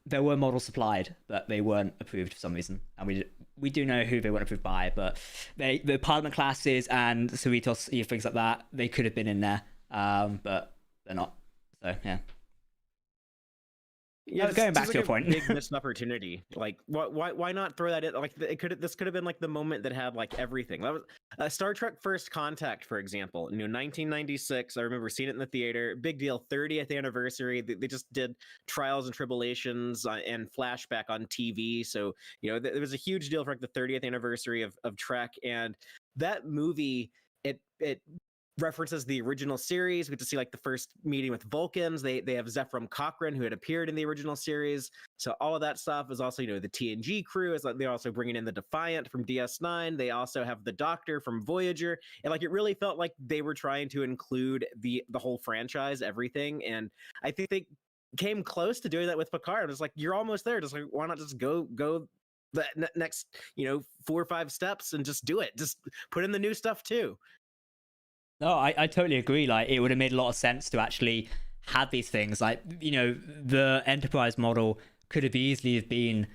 there were models supplied, but they weren't approved for some reason, and we do know who they weren't approved by. But the Parliament classes and Cerritos, things like that, they could have been in there, but they're not. So yeah. Yeah, going back to your point, big missed opportunity. Like, why not throw that in? Like, this could have been like the moment that had like everything. That was Star Trek First Contact, for example. 1996. I remember seeing it in the theater. Big deal. 30th anniversary. They just did Trials and Tribulations and Flashback on TV. So there was a huge deal for like the 30th anniversary of Trek, and that movie. It references the original series. We get to see like the first meeting with Vulcans. They have Zephram Cochrane, who had appeared in the original series. So all of that stuff is also, the TNG crew is like, they're also bringing in the Defiant from DS9. They also have the Doctor from Voyager. And like, it really felt like they were trying to include the whole franchise, everything. And I think they came close to doing that with Picard. It's like, you're almost there. Just like, why not just go the next, 4 or 5 steps and just do it. Just put in the new stuff too. No, I totally agree. Like, it would have made a lot of sense to actually have these things. Like, the Enterprise model could have easily have been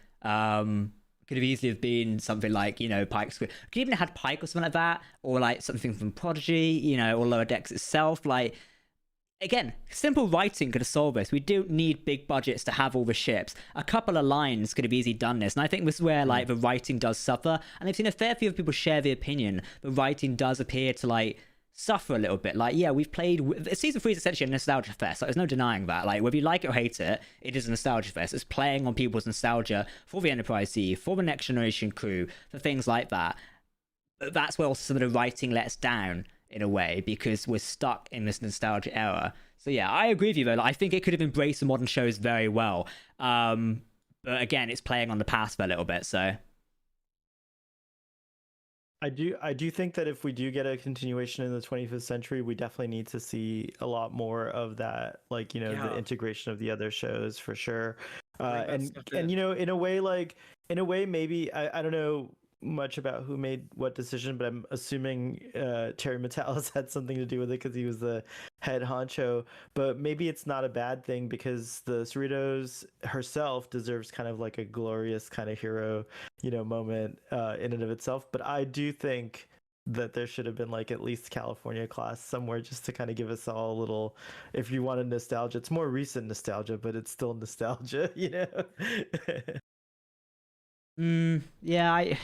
something like, Pike's. Could even have had Pike or something like that, or like something from Prodigy, or Lower Decks itself. Like, again, simple writing could have solved this. We don't need big budgets to have all the ships. A couple of lines could have easily done this. And I think this is where like the writing does suffer. And I've seen a fair few of people share the opinion. The writing does appear to like suffer a little bit. Like, yeah, we've played season 3 is essentially a nostalgia fest. Like, there's no denying that. Like, whether you like it or hate it, it is a nostalgia fest. It's playing on people's nostalgia for the Enterprise-D, for the Next Generation crew, for things like that. But that's where also some of the writing lets down in a way, because we're stuck in this nostalgia era. So yeah, I agree with you though. Like, I think it could have embraced the modern shows very well. But again, it's playing on the past for a little bit. So I do think that if we do get a continuation in the 25th century, we definitely need to see a lot more of that, like, you know, the integration of the other shows for sure. And you know, in a way, maybe I don't know much about who made what decision, but I'm assuming Terry Matalas had something to do with it because he was the head honcho. But maybe it's not a bad thing, because the Cerritos herself deserves kind of like a glorious kind of hero, you know, moment in and of itself. But I do think that there should have been like at least California class somewhere, just to kind of give us all a little, if you want a nostalgia, it's more recent nostalgia, but it's still nostalgia, you know. Yeah,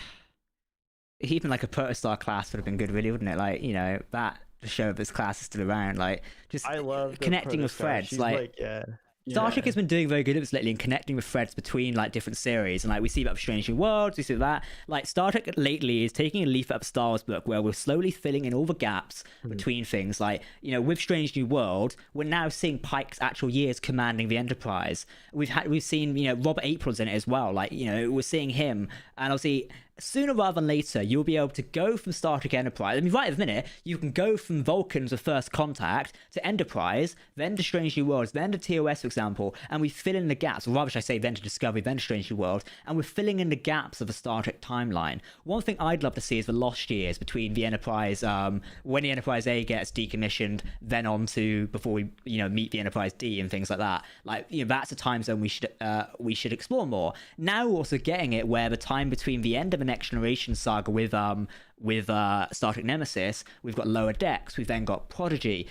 even like a protostar class would have been good, really, wouldn't it? Like, you know, that to show this class is still around. Like, just I love connecting with threads. She's like yeah. Starship has been doing very good at this lately in connecting with threads between like different series, and like we see that with Strange New Worlds, we see that like Star Trek lately is taking a leaf out of Star Wars book where we're slowly filling in all the gaps between things. Like, you know, with Strange New World, we're now seeing Pike's actual years commanding the Enterprise. We've seen, you know, Robert April's in it as well. Like, you know, we're seeing him, and obviously sooner rather than later, you'll be able to go from Star Trek Enterprise. I mean, right at the minute, you can go from Vulcans of First Contact to Enterprise, then to Strange New Worlds, then to TOS, for example, and we fill in the gaps, or rather should I say, then to Discovery, then to Strange New Worlds, and we're filling in the gaps of the Star Trek timeline. One thing I'd love to see is the lost years between the Enterprise, when the Enterprise A gets decommissioned, then on to before we, you know, meet the Enterprise D and things like that. Like, you know, that's a time zone we should explore more. Now we're also getting it where the time between the end of the Next Generation saga with Star Trek Nemesis, we've got Lower Decks, we've then got Prodigy,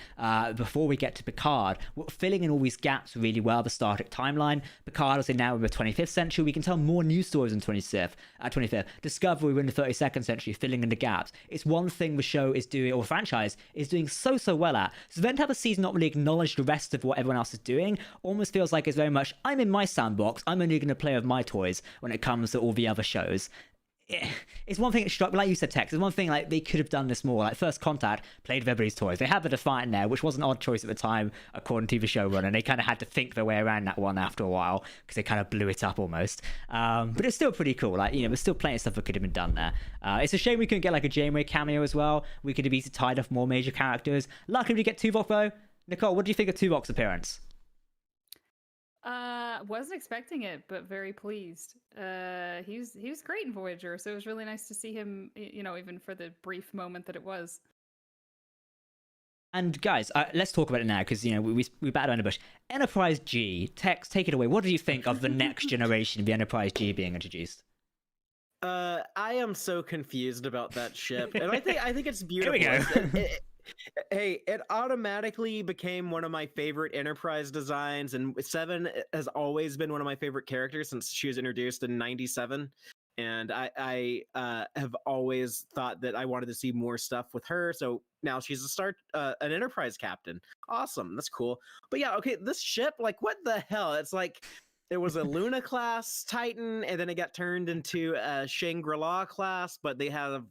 before we get to Picard. We're filling in all these gaps really well, the Star Trek timeline. Picard, also now in the 25th century, we can tell more news stories in 25th. Discovery, we're in the 32nd century, filling in the gaps. It's one thing the show is doing, or the franchise is doing so well at. So then to have a season not really acknowledge the rest of what everyone else is doing almost feels like it's very much, I'm in my sandbox, I'm only going to play with my toys when it comes to all the other shows. It's one thing that struck, like you said, Tex, it's one thing like they could have done this more. Like First Contact played with everybody's toys. They had the Defiant there, which was an odd choice at the time, according to the showrunner, and they kind of had to think their way around that one after a while because they kind of blew it up almost. But it's still pretty cool. Like, you know, there's still plenty of stuff that could have been done there. It's a shame we couldn't get like a Janeway cameo as well. We could have easily tied off more major characters. Luckily, we get Tuvok though. Nicole, what do you think of Tuvok's appearance? Wasn't expecting it, but very pleased. He was great in Voyager, so it was really nice to see him, you know, even for the brief moment that it was. And guys, let's talk about it now, because, you know, we batted around the bush. Enterprise-G, Tex, take it away. What do you think of the next generation of the Enterprise-G being introduced? I am so confused about that ship, and I think it's beautiful. Here we go. It automatically became one of my favorite Enterprise designs, and Seven has always been one of my favorite characters since she was introduced in '97. And I have always thought that I wanted to see more stuff with her. So now she's an Enterprise captain. Awesome, that's cool. But yeah, okay, this ship, like, what the hell? It's like there was a Luna class Titan, and then it got turned into a Shangri-La class, but they have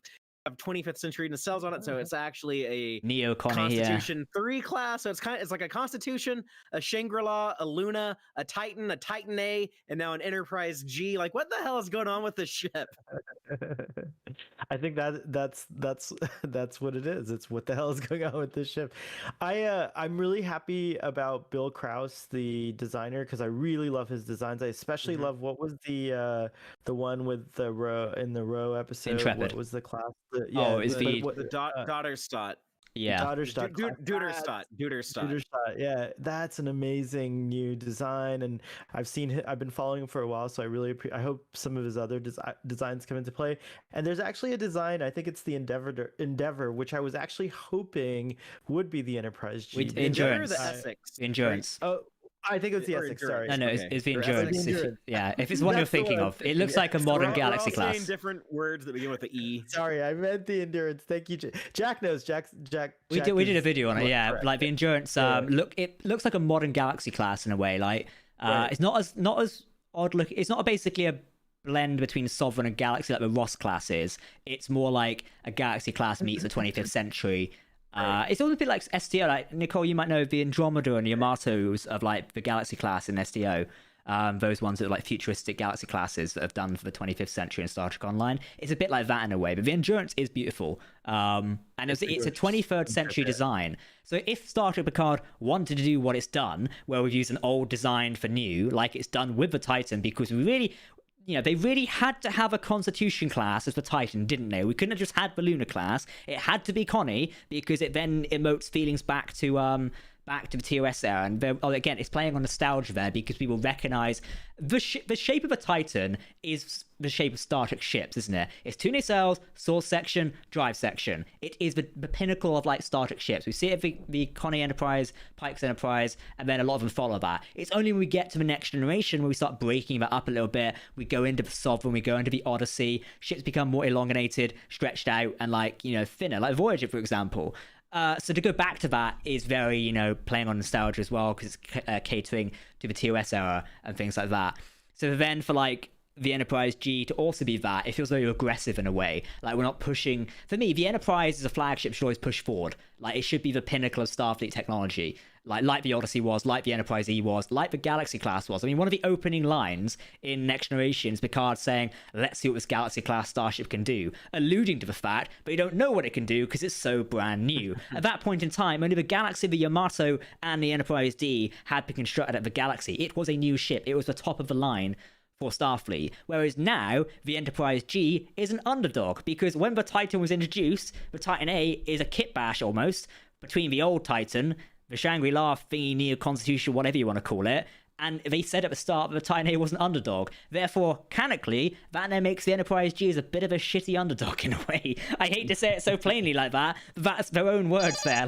25th century nacelles on it, so it's actually a Neo Constitution 3 class. So it's like a Constitution, a Shangri-La, a Luna, a Titan A, and now an Enterprise G. Like, what the hell is going on with this ship? I think that's what it is. It's what the hell is going on with this ship. I'm really happy about Bill Krauss, the designer, because I really love his designs. I especially love, what was the one with the row episode? Intrepid. What was the class? Daughterstadt. Yeah. Duderstadt. Yeah, that's an amazing new design, and I've been following him for a while, so I hope some of his other designs come into play. And there's actually a design, I think it's the Endeavor, which I was actually hoping would be the Enterprise G. Endurance. The Essex. Endurance. Oh, I think it's the Or Essex. Endurance. Sorry. No, Okay. it's the Or Endurance. Essex. Endurance. Yeah, if it's one you're That's the one thinking I'm of, it thinking, looks yeah. like a modern We're Galaxy all saying class. different words that begin with the E. Sorry, I meant the Endurance. Thank you, Jack knows. Jack. We Jack did a is video on it, yeah. correct. Like the Endurance, Yeah. it looks like a modern Galaxy class in a way. Like, Right. it's not as odd look. It's not basically a blend between Sovereign and Galaxy like the Ross class is. It's more like a Galaxy class meets the 25th century. It's all a bit like STO. Like Nicole, you might know the Andromeda and the Yamatos of like the Galaxy class in STO. Those ones that are like futuristic Galaxy classes that have done for the 25th century in Star Trek Online. It's a bit like that in a way, but the Endurance is beautiful. And it's a 23rd century design. So if Star Trek Picard wanted to do what it's done, where we've used an old design for new, like it's done with the Titan, because we really, they really had to have a Constitution class as the Titan, didn't they? We couldn't have just had the Lunar class. It had to be Connie, because it then emotes feelings back to the TOS era. And again, it's playing on nostalgia there, because people recognize the shape of a Titan is the shape of Star Trek ships, isn't it? It's two nacelles, source section, drive section. It is the pinnacle of like Star Trek ships. We see it at the Connie Enterprise, Pike's Enterprise, and then a lot of them follow that. It's only when we get to the next generation where we start breaking that up a little bit. We go into the Sovereign, we go into the Odyssey. Ships become more elongated, stretched out, and like, thinner, like Voyager, for example. So to go back to that is very, playing on nostalgia as well, because it's catering to the TOS era and things like that. So then for like the Enterprise-G to also be that, it feels very aggressive in a way. Like we're not pushing. For me, the Enterprise as a flagship should always push forward. Like it should be the pinnacle of Starfleet technology. Like the Odyssey was, like the Enterprise-E was, like the Galaxy class was. I mean, one of the opening lines in Next Generation is Picard saying, "Let's see what this Galaxy class starship can do," alluding to the fact, but you don't know what it can do because it's so brand new. At that point in time, only the Galaxy, the Yamato, and the Enterprise-D had been constructed at the Galaxy. It was a new ship. It was the top of the line for Starfleet. Whereas now, the Enterprise-G is an underdog, because when the Titan was introduced, the Titan A is a kit bash almost between the old Titan, the Shangri-La thingy, Neo-Constitution, whatever you want to call it, and they said at the start that the Titan A was an underdog. Therefore, canonically, that then makes the Enterprise-G as a bit of a shitty underdog in a way. I hate to say it so plainly like that, but that's their own words there.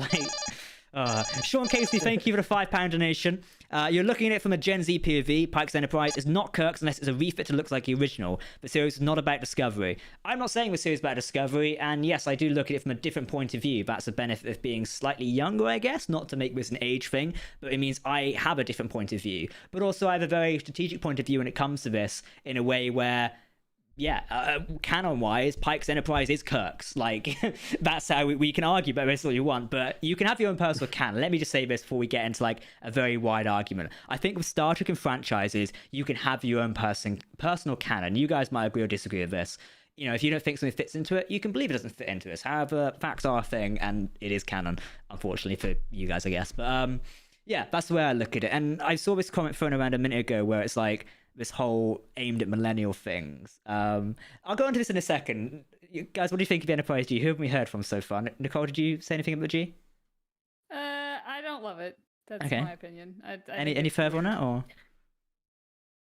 Sean Casey, thank you for the £5 donation. You're looking at it from a Gen Z POV. Pike's Enterprise is not Kirk's unless it's a refit to look like the original. The series is not about Discovery. I'm not saying the series is about Discovery, and yes, I do look at it from a different point of view. That's the benefit of being slightly younger, I guess, not to make this an age thing, but it means I have a different point of view. But also I have a very strategic point of view when it comes to this, in a way where canon-wise, Pike's Enterprise is Kirk's. Like, that's how we can argue about this all you want, but you can have your own personal canon. Let me just say this before we get into, like, a very wide argument. I think with Star Trek and franchises, you can have your own personal canon. You guys might agree or disagree with this. If you don't think something fits into it, you can believe it doesn't fit into this. However, facts are a thing, and it is canon, unfortunately, for you guys, I guess. But, that's the way I look at it. And I saw this comment thrown around a minute ago where it's like, this whole aimed at millennial things. I'll go into this in a second. You guys, what do you think of Enterprise-G? Who have we heard from so far? Nicole, did you say anything about the G? I don't love it. That's Okay. my opinion. I Any further on that, or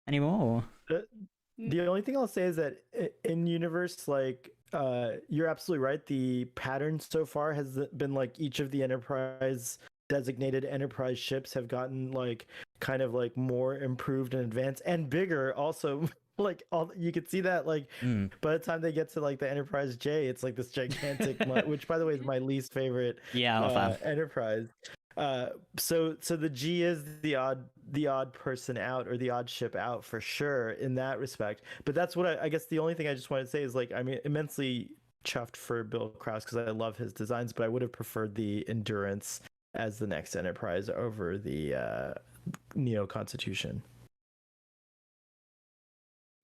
any more? Or? The only thing I'll say is that in universe, like, you're absolutely right. The pattern so far has been like each of the Enterprise designated Enterprise ships have gotten like kind of like more improved and advanced and bigger also. Like you could see that like by the time they get to like the Enterprise J, it's like this gigantic which by the way is my least favorite Enterprise. So the G is the odd person out, or the odd ship out for sure in that respect. But that's what I guess the only thing I just wanted to say is, like, I'm immensely chuffed for Bill Krauss because I love his designs, but I would have preferred the Endurance as the next Enterprise over the Neo Constitution.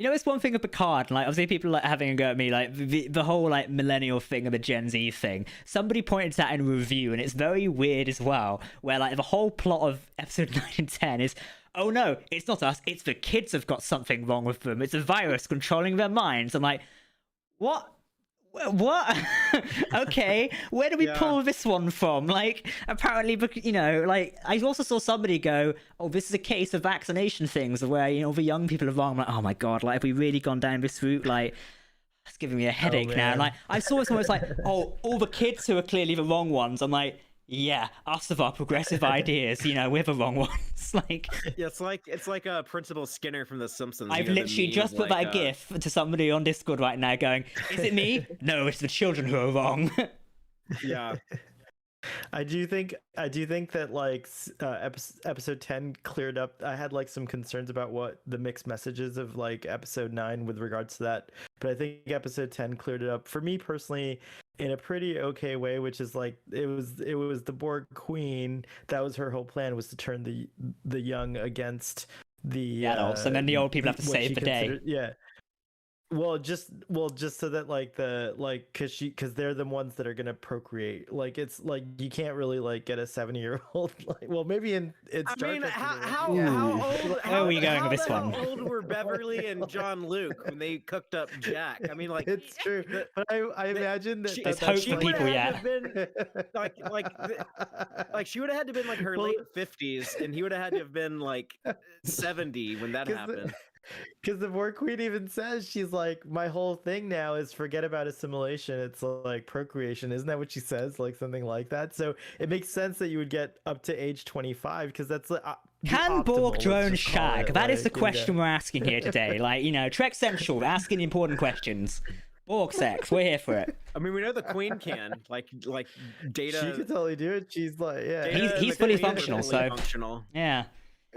It's one thing of Picard, like, obviously people like having a go at me, like, the whole, like, millennial thing of the Gen Z thing. Somebody pointed that in a review, and it's very weird as well, where, like, the whole plot of episode 9 and 10 is, oh no, it's not us, it's the kids have got something wrong with them. It's a virus controlling their minds. I'm like, what? Okay, where do we pull this one from? Like, apparently, like, I also saw somebody go, oh, this is a case of vaccination things where, the young people are wrong. I'm like, oh my god, like, have we really gone down this route? Like, it's giving me a headache now. Like, I saw this one, it's like, oh, all the kids who are clearly the wrong ones. I'm like, Yeah, us of our progressive ideas, we're the wrong ones. Like, Yeah, it's like Principal Skinner from The Simpsons. I've the literally meme just of, put like, that GIF to somebody on Discord right now, going, "Is it me? No, it's the children who are wrong." Yeah. I do think that like episode 10 cleared up. I had like some concerns about what the mixed messages of like episode 9 with regards to that, but I think episode 10 cleared it up for me personally in a pretty okay way, which is like it was the Borg queen. That was her whole plan, was to turn the young against the adults, and then the old people have to what save she the day. considered- Yeah. Well, just so that like because they're the ones that are gonna procreate. Like it's like you can't really like get a 70-year-old. Like, well, maybe in it's. I mean, how old? Where are you going with this one? How old were Beverly and John Luke when they cooked up Jack? I mean, like It's true, but I imagine that There's hope for people yet. Like she would have had to been like her late 50s, and he would have had to have been like 70 when that happened. Because the Borg Queen even says, she's like, my whole thing now is forget about assimilation. It's like procreation. Isn't that what she says? Like something like that. So it makes sense that you would get up to age 25 because that's can Borg drone shag? That is the question we're asking here today. Like, Trek Central, asking important questions. Borg sex, we're here for it. I mean, we know the Queen can. Like Data. She could totally do it. She's like, yeah. He's fully functional, so functional. Yeah.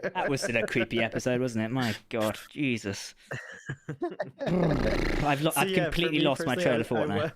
That was still a creepy episode, wasn't it? My God, Jesus. I've completely lost my train of thought now.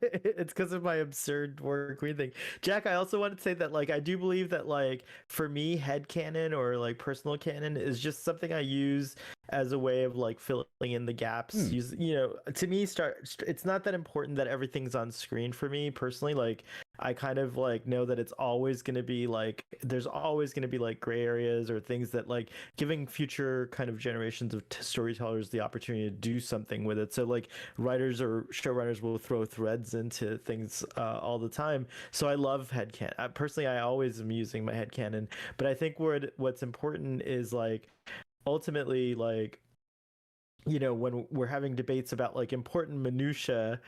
It's because of my absurd Borg Queen thing. Jack, I also wanted to say that like I do believe that like for me, headcanon or like personal canon is just something I use as a way of like filling in the gaps. To me, it's not that important that everything's on screen for me personally. Like I kind of like know that it's always going to be like there's always going to be like gray areas or things that like giving future kind of generations of storytellers the opportunity to do something with it. So like writers or showrunners will throw threads into things all the time. So I love headcanon. Personally, I always am using my headcanon, but I think what's important is like ultimately like when we're having debates about like important minutia,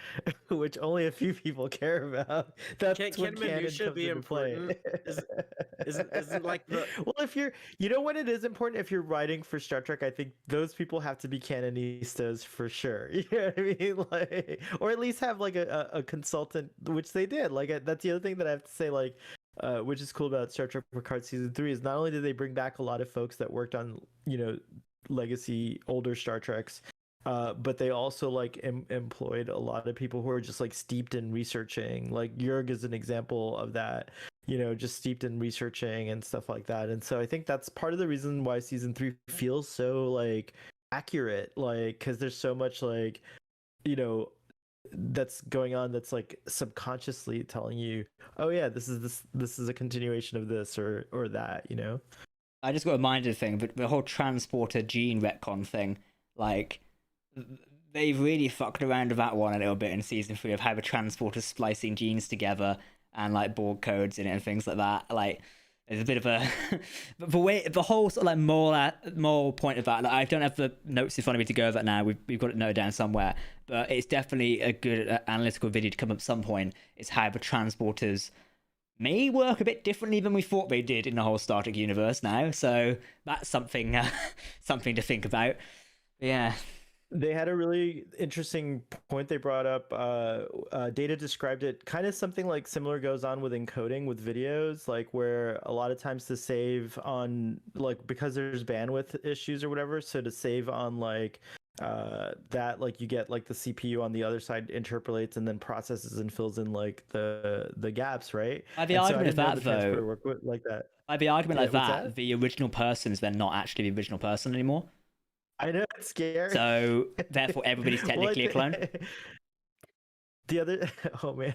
which only a few people care about, that's when minutia be important. Isn't like the well, if you're, when it is important, if you're writing for Star Trek, I think those people have to be canonistas for sure. You know what I mean? Like, or at least have like a consultant, which they did. Like that's the other thing that I have to say. Like. Which is cool about Star Trek Picard season 3 is not only did they bring back a lot of folks that worked on legacy older Star Treks, but they also like employed a lot of people who are just like steeped in researching. Like Jurg is an example of that, just steeped in researching and stuff like that. And so I think that's part of the reason why season 3 feels so like accurate, like because there's so much like that's going on that's like subconsciously telling you, oh yeah, this is a continuation of this or that. I just got reminded of thing, but the whole transporter gene retcon thing, like they've really fucked around with that one a little bit in season 3 of how the transporters splicing genes together and like Borg codes in it and things like that. Like there's a bit of a the whole sort of like moral point of that. Like, I don't have the notes in front of me to go over that now. We've got it noted down somewhere, but it's definitely a good analytical video to come up at some point. Is how the transporters may work a bit differently than we thought they did in the whole Star Trek universe now. So that's something something to think about. Yeah. They had a really interesting point they brought up. Data described it kind of something like similar goes on with encoding with videos, like where a lot of times to save on like because there's bandwidth issues or whatever. So to save on like that, like you get like the CPU on the other side interpolates and then processes and fills in like the gaps, right? The argument of that though, work like that. The argument like that, the original person is then not actually the original person anymore. I know, it's scary. So therefore, everybody's technically a clone. The other, oh man,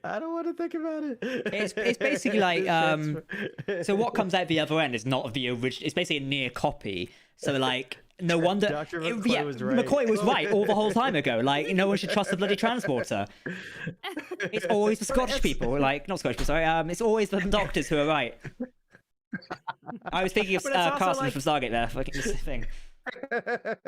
I don't want to think about it. It's basically like so what comes out the other end is not the original. It's basically a near copy. So like, no wonder Dr. McCoy was right. McCoy was right all the whole time ago. Like, no one should trust the bloody transporter. It's always the Scottish people, like not Scottish people. Sorry, it's always the doctors who are right. I was thinking of Carson like... from Stargate there, fucking this thing.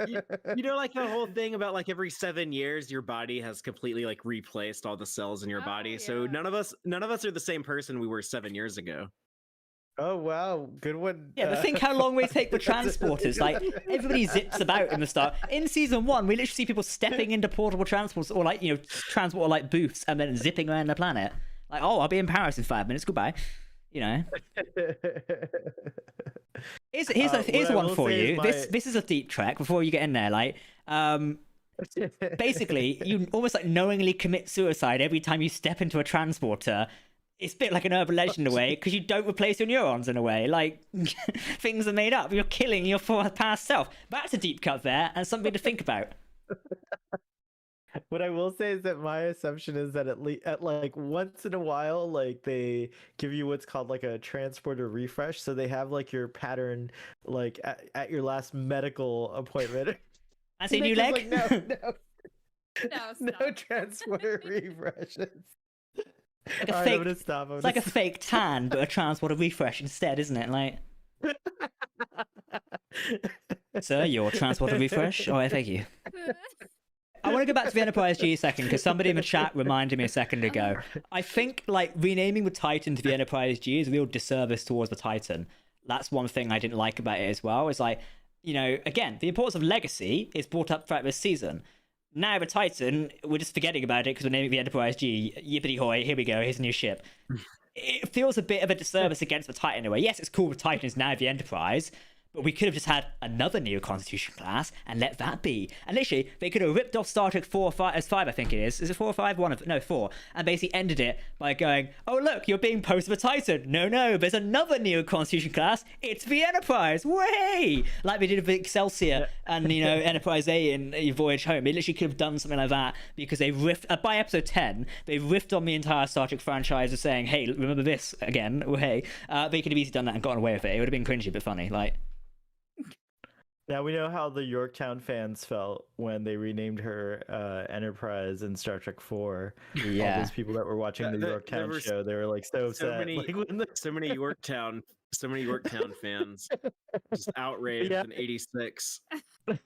You know, like the whole thing about like every 7 years, your body has completely like replaced all the cells in your Oh, body. So yeah. none of us are the same person we were 7 years ago. Oh wow, good one. Yeah, but think how long we take with transporters. Like, everybody zips about in the start. In season 1, we literally see people stepping into portable transports or like, you know, transport like booths and then zipping around the planet. Like, oh, I'll be in Paris in 5 minutes. Goodbye. You know. Here's one for you. This is a deep track. Before you get in there, like, basically, you almost like knowingly commit suicide every time you step into a transporter. It's a bit like an urban legend in a way, because you don't replace your neurons in a way. Like, things are made up. You're killing your past self. That's a deep cut there, and something to think about. What I will say is that my assumption is that at like once in a while, like they give you what's called like a transporter refresh. So they have like your pattern, like at your last medical appointment. I see a new leg. Like, no No, transporter refreshes. Like a All right, fake, I'm gonna stop. it's like a fake tan, but a transporter refresh instead, isn't it? Like, sir, your transporter refresh. Oh, thank you. I want to go back to the Enterprise-D a second, because somebody in the chat reminded me a second ago. I think like renaming the Titan to the Enterprise-G is a real disservice towards the Titan. That's one thing I didn't like about it as well. It's like, you know, again, the importance of legacy is brought up throughout this season. Now the Titan, we're just forgetting about it because we're naming the Enterprise-G. Yippity hoy, here we go, here's a new ship. It feels a bit of a disservice against the Titan in a way. Yes, it's cool the Titan is now the Enterprise, but we could have just had another Neo Constitution class and let that be. And literally, they could have ripped off Star Trek 4 or 5, as 5, I think it is. Is it 4 or 5? No, 4. And basically ended it by going, oh, look, you're being posed of a Titan. No, there's another Neo Constitution class. It's the Enterprise. Way! Like they did with Excelsior and, you know, Enterprise A in Voyage Home. They literally could have done something like that because they riffed, by episode 10, they riffed on the entire Star Trek franchise of saying, hey, remember this again? Hey. They could have easily done that and gotten away with it. It would have been cringy but funny. Like, now we know how the Yorktown fans felt when they renamed her Enterprise in Star Trek 4. yeah. All those people that were watching the Yorktown show, they were like so upset. So many Yorktown fans just outraged in '86. That's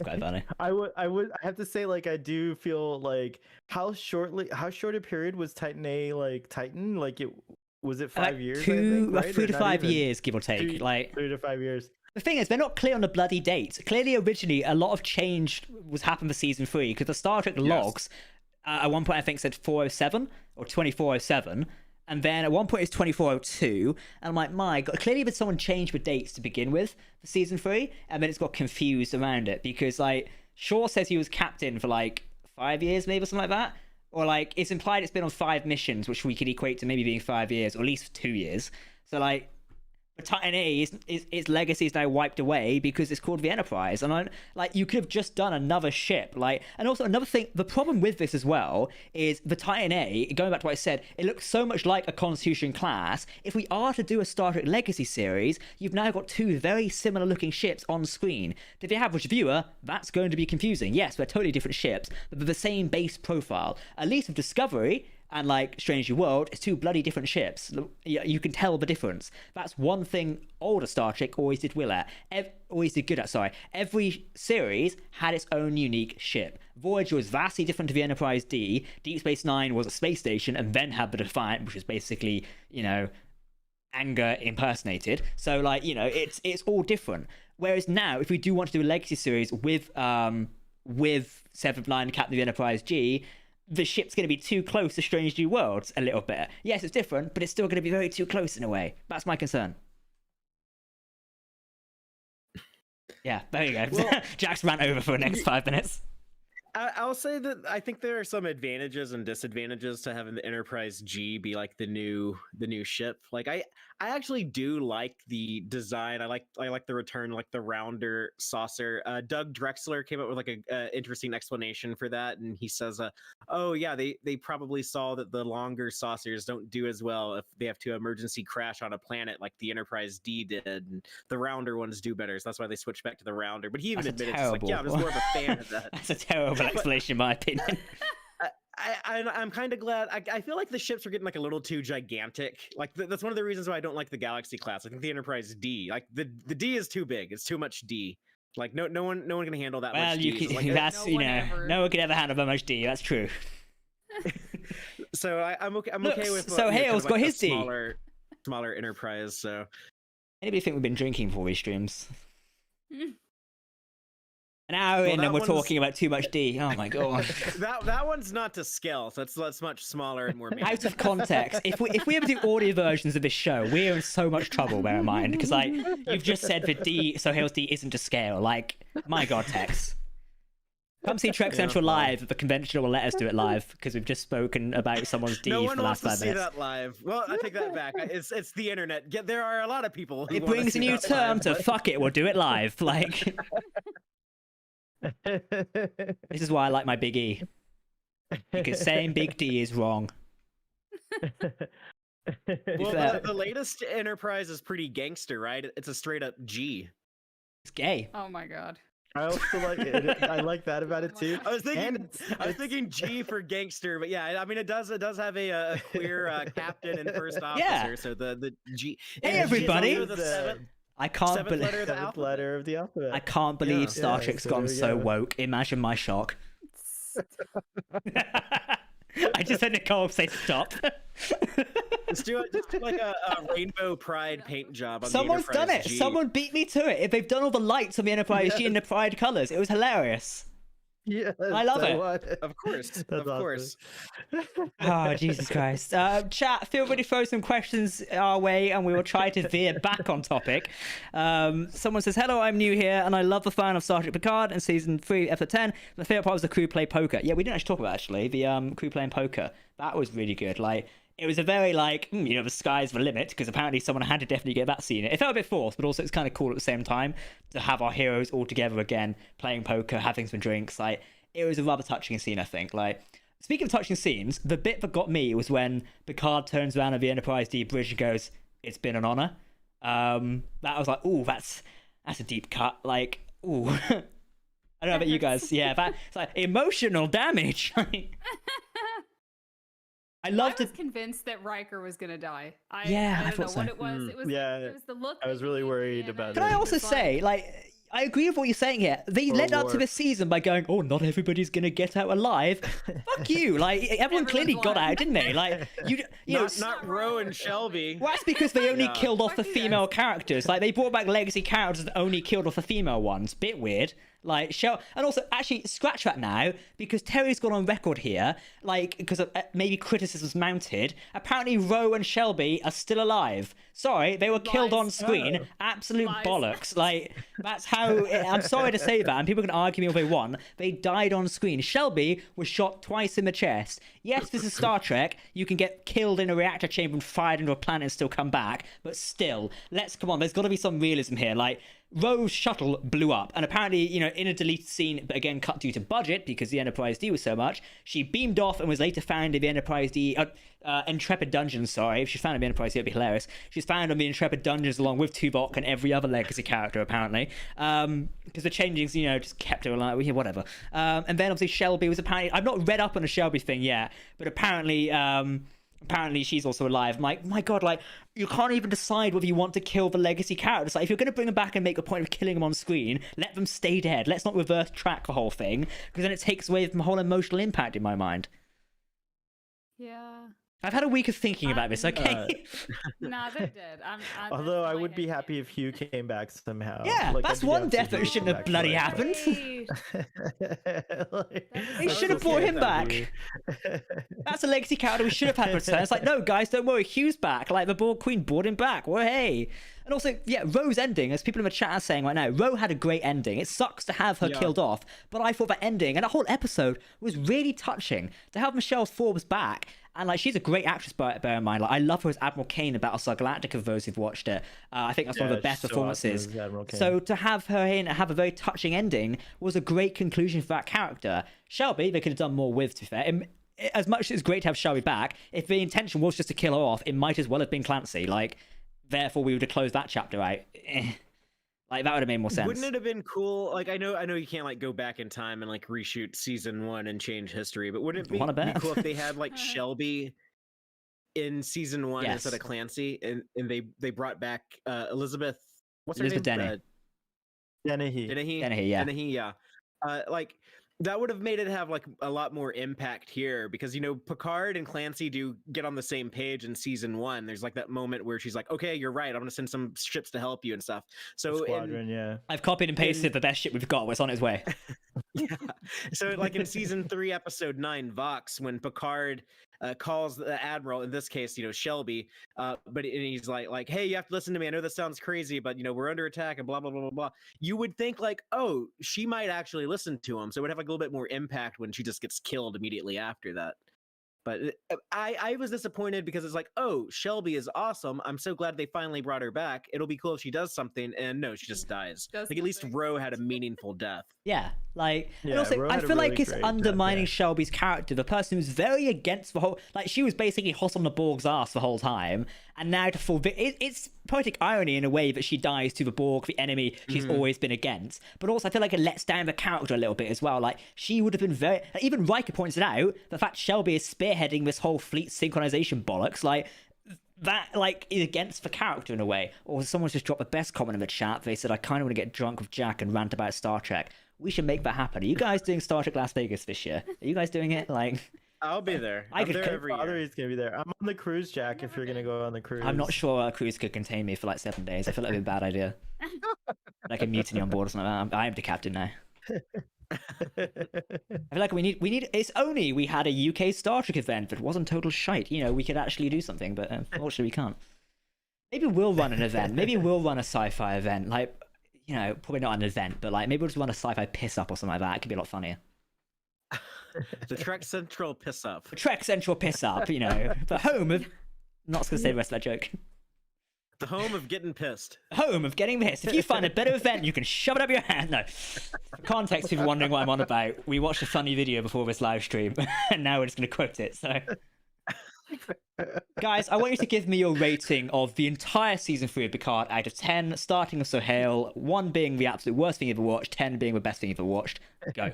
quite funny. I have to say, like, I do feel like how short a period was Titan A like Titan? Like, it was it 5 years? 3 to 5 years, give or take. 3 to 5 years. The thing is, they're not clear on the bloody dates. Clearly, originally, a lot of change was happened for season 3 because the Star Trek logs at one point I think said 407 or 2407, and then at one point it's 2402. And I'm like, my God, clearly, but someone changed the dates to begin with for season 3, and then it's got confused around it because like Shaw says he was captain for like 5 years, maybe or something like that. Or like it's implied it's been on 5 missions, which we could equate to maybe being 5 years, or at least 2 years. So like, but Titan A its legacy is now wiped away because it's called the Enterprise, and like you could have just done another ship. Like, and also another thing, the problem with this as well is the Titan A. Going back to what I said, it looks so much like a Constitution class. If we are to do a Star Trek Legacy series, you've now got 2 very similar looking ships on screen. To the average viewer, that's going to be confusing. Yes, they're totally different ships, but they're the same base profile. At least with Discovery and like Strange New World, it's 2 bloody different ships. You can tell the difference. That's one thing older Star Trek always did well at. Always did good at, sorry. Every series had its own unique ship. Voyager was vastly different to the Enterprise-D. Deep Space Nine was a space station and then had the Defiant, which was basically, you know, anger impersonated. So like, you know, it's all different. Whereas now, if we do want to do a Legacy series with Seventh Line Captain of the Enterprise-G, the ship's going to be too close to Strange New Worlds a little bit. Yes, it's different, but it's still going to be very too close in a way. That's my concern. Yeah, there you go. Well, Jack's ran over for the next 5 minutes. I'll say that I think there are some advantages and disadvantages to having the Enterprise-G be like the new ship. Like I actually do like the design. I like the return, like the rounder saucer. Doug Drexler came up with like a interesting explanation for that, and he says, "Oh yeah, they probably saw that the longer saucers don't do as well if they have to emergency crash on a planet like the Enterprise-D did, and the rounder ones do better. So that's why they switched back to the rounder." But he even admitted, it's like, "Yeah, I'm just more of a fan of that." That's a terrible explanation, in my opinion. I'm kind of glad. I feel like the ships are getting like a little too gigantic. Like that's one of the reasons why I don't like the Galaxy class. I think the Enterprise-D, like the D is too big. It's too much D. Like no one can handle that Well, much you D. can, So, like, that's No one ever. no one can ever handle that much D. That's true. so I'm okay. I'm Look, okay with. so kind Hale's of got like his a D. smaller Enterprise. So Anybody think we've been drinking before these streams? An hour in that and we're one's- talking about too much D. Oh my god. that one's not to scale. So that's much smaller and more. Out of context, if we ever do audio versions of this show, we're in so much trouble. Bear in mind, because like you've just said that D, so Hale's D isn't to scale. Like, my god, Tex. Come see Trek Central live at the convention, or let us do it live because we've just spoken about someone's D No for one the wants last to 5 see minutes. that live. Well, I take that back. It's the internet. There are a lot of people. Who It wanna brings a see new that term live, to but- fuck it, we'll do it live. Like, this is why I like my big E. Because saying big D is wrong. Well, fair. the latest Enterprise is pretty gangster, right? It's a straight up G. It's gay. Oh my god. I also like it. I like that about it too. I was thinking, And it's- thinking G for gangster, but yeah, I mean it does have a queer captain and first officer, Yeah. so the G. Hey, and G is everybody. also the I can't seventh believe letter of the seventh alphabet. letter of the alphabet. I can't believe Yeah. Star Yeah, Trek's so gone there we so go. woke. Imagine my shock. I just had Nicole say stop. Just do like a rainbow pride paint job. On Someone's the done Enterprise it. G. Someone beat me to it. If they've done all the lights on the Enterprise G in the Pride colours, it was hilarious. Yes, I love it. Of course, That's of awesome. course. Oh, Jesus Christ. Chat, feel free to throw some questions our way and we will try to veer back on topic. Someone says, hello, I'm new here and I love the fan of Star Trek Picard and season 3, episode 10. My favourite part was the crew play poker. Yeah, we didn't actually talk about actually, the crew playing poker. That was really good. Like, it was a very, like, the sky's the limit, because apparently someone had to definitely get that scene. It felt a bit forced, but also it's kind of cool at the same time to have our heroes all together again, playing poker, having some drinks. Like, it was a rather touching scene, I think. Like, speaking of touching scenes, the bit that got me was when Picard turns around at the Enterprise-D bridge and goes, "It's been an honor." That was like, ooh, that's a deep cut. Like, ooh. I don't know about you guys. Yeah, that's like emotional damage. I love I was to. convinced that Riker was gonna die. Yeah, I don't thought know so. what it was. It was Yeah, it was the look. I was that really he gave worried me, about and Can I it. also was like- say, like, I agree with what you're saying here. They Or led up to Worf. this season by going, "Oh, not everybody's gonna get out alive." Fuck you! Like, everyone clearly Everyone's got lying. out, didn't they? Like, you know. Not Ro and Shelby. Well, that's because they only Yeah. killed off the Fuck you female characters. Like, they brought back legacy characters and only killed off the female ones. Bit weird. Like, and also, actually, scratch that now, because Terry's gone on record here, like, because of maybe criticisms mounted. Apparently, Ro and Shelby are still alive. Sorry, they were killed on Lies. screen. Oh. Absolute Lies. bollocks. Like, that's how. I'm sorry to say that, and people can argue me all they want. They died on screen. Shelby was shot twice in the chest. Yes, this is Star Trek. You can get killed in a reactor chamber and fired into a planet and still come back. But still, come on. There's got to be some realism here. Like, Ro's shuttle blew up, and apparently, in a deleted scene, but again cut due to budget because the Enterprise-D was so much, she beamed off and was later found in the Enterprise-D, Intrepid Dungeons, sorry. If she's found in the Enterprise-D, it'd be hilarious. She's found on the Intrepid Dungeons along with Tuvok and every other legacy character, apparently. Because the changings, just kept her alive, whatever. And then obviously Shelby was apparently, I've not read up on the Shelby thing yet, but apparently she's also alive. I'm like, my god, like, you can't even decide whether you want to kill the legacy characters. Like, if you're going to bring them back and make a point of killing them on screen, let them stay dead. Let's not reverse track the whole thing, because then it takes away from the whole emotional impact in my mind. Yeah. I've had a week of thinking about this, okay? Nah, they're dead. I'm Although I that's would my be head happy canon. if Hugh came back somehow. Yeah, Like, that's I'd be one down to death that Hugh shouldn't come have back bloody for it. happened. Wait. They should have brought him back. That's a legacy character we should have had return. It's like, no, guys, don't worry. Hugh's back. Like, the Borg Queen brought him back. Well, hey. And also, yeah, Ro's ending, as people in the chat are saying right now, Ro had a great ending. It sucks to have her killed off, but I thought that ending and that whole episode was really touching. To have Michelle Forbes back, and like, she's a great actress, bear in mind. Like, I love her as Admiral Kane in Battlestar Galactica, for those who've watched it. I think that's one of the best she's so awesome performances. as Admiral Kane. So to have her in and have a very touching ending was a great conclusion for that character. Shelby, they could have done more with, to be fair. As much as it's great to have Shelby back, if the intention was just to kill her off, it might as well have been Clancy. Like, therefore, we would have closed that chapter out. Like that would have made more sense. Wouldn't it have been cool? Like I know you can't like go back in time and like reshoot season 1 and change history, but wouldn't it be cool if they had like Shelby in season 1 instead of Clancy, and they brought back Elizabeth. What's her name? Dennehy, yeah. Like that would have made it have like a lot more impact here, because Picard and Clancy do get on the same page in season 1. There's like that moment where she's like, okay, you're right, I'm gonna send some ships to help you and stuff. So I've copied and pasted the best ship we've got. It's on its way. Yeah. So like in season 3 episode 9 Vox, when Picard calls the Admiral, in this case Shelby, but he's like, hey, you have to listen to me, I know this sounds crazy, but we're under attack and blah blah blah blah blah. You would think like, oh, she might actually listen to him, so it would have like a little bit more impact when she just gets killed immediately after that. But I was disappointed, because it's like, oh, Shelby is awesome, I'm so glad they finally brought her back, it'll be cool if she does something, and no, she just dies. Like at least Ro had a meaningful death. Yeah, like, and also I feel like it's undermining Shelby's character, the person who's very against the whole, like, she was basically hot on the Borg's ass the whole time, and now to fall it's poetic irony in a way that she dies to the Borg, the enemy she's always been against, but also I feel like it lets down the character a little bit as well. Like, she would have been very, even Riker points it out, the fact Shelby is spearheading this whole fleet synchronization bollocks, like, that like is against the character in a way. Or someone's just dropped the best comment in the chat. They said, I kind of want to get drunk with Jack and rant about Star Trek. We should make that happen. Are you guys doing Star Trek Las Vegas this year? Are you guys doing it? Like, I'll be there. I'm there every year. He's gonna be there. I'm on the cruise, Jack, if you're gonna go on the cruise. I'm not sure a cruise could contain me for like 7 days. I feel like it'd be a bad idea. Like a mutiny on board or something like that. I am the captain now. I feel like we need it's only we had a UK Star Trek event that wasn't total shite. We could actually do something, but unfortunately we can't. Maybe we'll run an event. Maybe we'll run a sci-fi event. Like, probably not an event, but like maybe we'll just run a sci-fi piss up or something like that. It could be a lot funnier. The Trek Central piss up. The Trek Central piss up, the home of, I'm not going to say the rest of that joke. The home of getting pissed. Home of getting pissed. If you find a better event, you can shove it up your hand. No. For context, if you're wondering what I'm on about, we watched a funny video before this live stream, and now we're just going to quote it. So, guys, I want you to give me your rating of the entire season 3 of Picard out of 10, starting with Sohail, 1 being the absolute worst thing you've ever watched, 10 being the best thing you've ever watched. Go.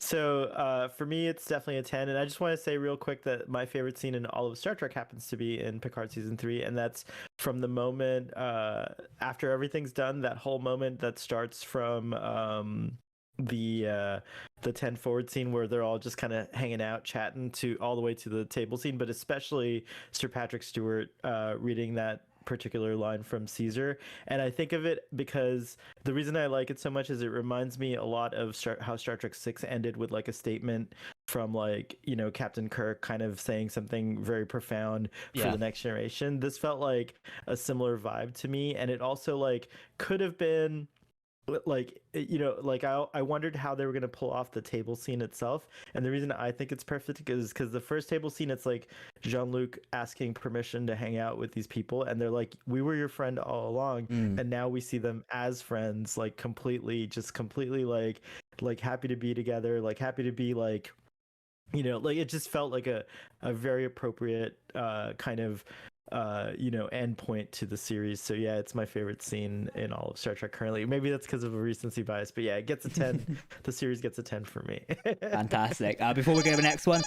So for me, it's definitely a 10. And I just want to say real quick that my favorite scene in all of Star Trek happens to be in Picard season 3. And that's from the moment after everything's done, that whole moment that starts from the 10 forward scene where they're all just kind of hanging out, chatting, to all the way to the table scene. But especially Sir Patrick Stewart reading that particular line from Caesar. And I think of it because the reason I like it so much is it reminds me a lot of how Star Trek 6 ended with like a statement from like, Captain Kirk kind of saying something very profound for the next generation. This felt like a similar vibe to me. And it also like could have been like, I wondered how they were going to pull off the table scene itself. And the reason I think it's perfect is because the first table scene, it's like Jean-Luc asking permission to hang out with these people, and they're like, we were your friend all along, and now we see them as friends, like completely like happy to be together, like happy to be like, like it just felt like a very appropriate kind of end point to the series. So yeah, it's my favorite scene in all of Star Trek currently. Maybe that's because of a recency bias, but yeah, it gets a 10. The series gets a 10 for me. Fantastic. Before we go to the next one,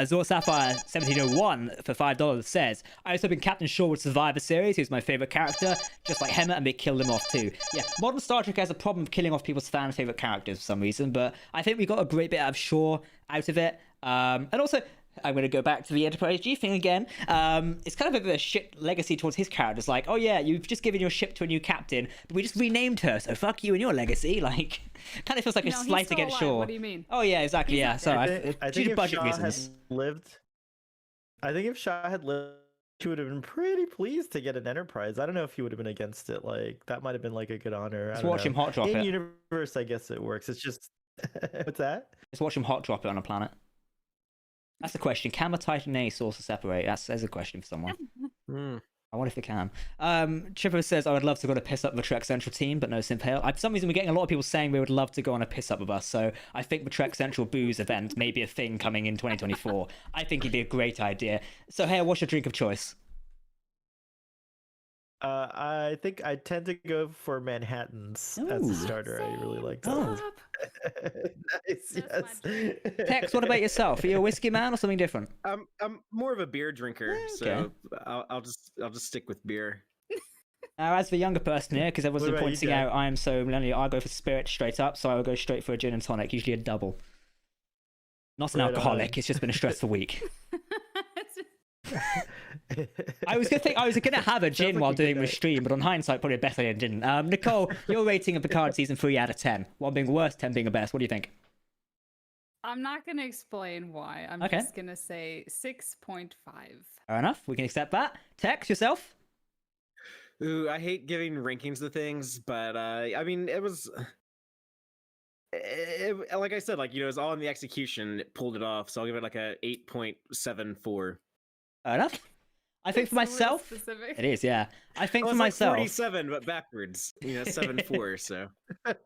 Zor Sapphire 1701 for $5 says, I was hoping Captain Shaw would survive the series. He was my favorite character, just like Hemmer, and they killed him off too. Yeah, modern Star Trek has a problem of killing off people's fan favorite characters for some reason, but I think we got a great bit out of Shaw out of it. And also, I'm going to go back to the Enterprise-D thing again. It's kind of a bit of a shit legacy towards his characters. Like, oh yeah, you've just given your ship to a new captain, but we just renamed her, so fuck you and your legacy. Like, kind of feels like a slight against Shaw. What do you mean? Oh yeah, exactly. Yeah, sorry. I think if budget Shaw reasons. I think if Shaw had lived, he would have been pretty pleased to get an Enterprise. I don't know if he would have been against it. Like, that might have been like a good honor. Let's watch him hot drop it. In universe, I guess it works. It's just what's that? Let's watch him hot drop it on a planet. That's the question. Can the Titan A source separate? There's a question for someone. I wonder if it can. Chipper says, I would love to go to piss up the Trek Central team, but no Simp-Hail. For some reason, we're getting a lot of people saying they would love to go on a piss up with us. So I think the Trek Central booze event may be a thing coming in 2024. I think it'd be a great idea. So, hey, what's your drink of choice? I think I tend to go for Manhattans as Ooh. a starter. I really like Oh. those. Nice, That's my yes. Tex, what about yourself? Are you a whiskey man or something different? I'm more of a beer drinker, Okay. so I'll just stick with beer. Now, as the younger person here, because everyone's What been about you, pointing Dan? out I am so millennial, I'll go for spirit straight up, so I will go straight for a gin and tonic, usually a double. Not an Right alcoholic, on. it's just been a stressful week. It's- I was gonna have a gin like while a good doing the night. stream, but on hindsight, probably a better idea didn't. Nicole, your rating of Picard season 3 out of 10. 1 being worst, 10 being the best. What do you think? I'm not going to explain why. I'm Okay. just going to say 6.5. Fair enough, we can accept that. Tex, yourself? Ooh, I hate giving rankings to things, but I mean, it was. Like I said, like it was all in the execution. It pulled it off, so I'll give it like a 8.74. Fair enough. I think for It's real myself, specific. it is, yeah. I think Well, for it's like myself, 47, but backwards. 7.4. So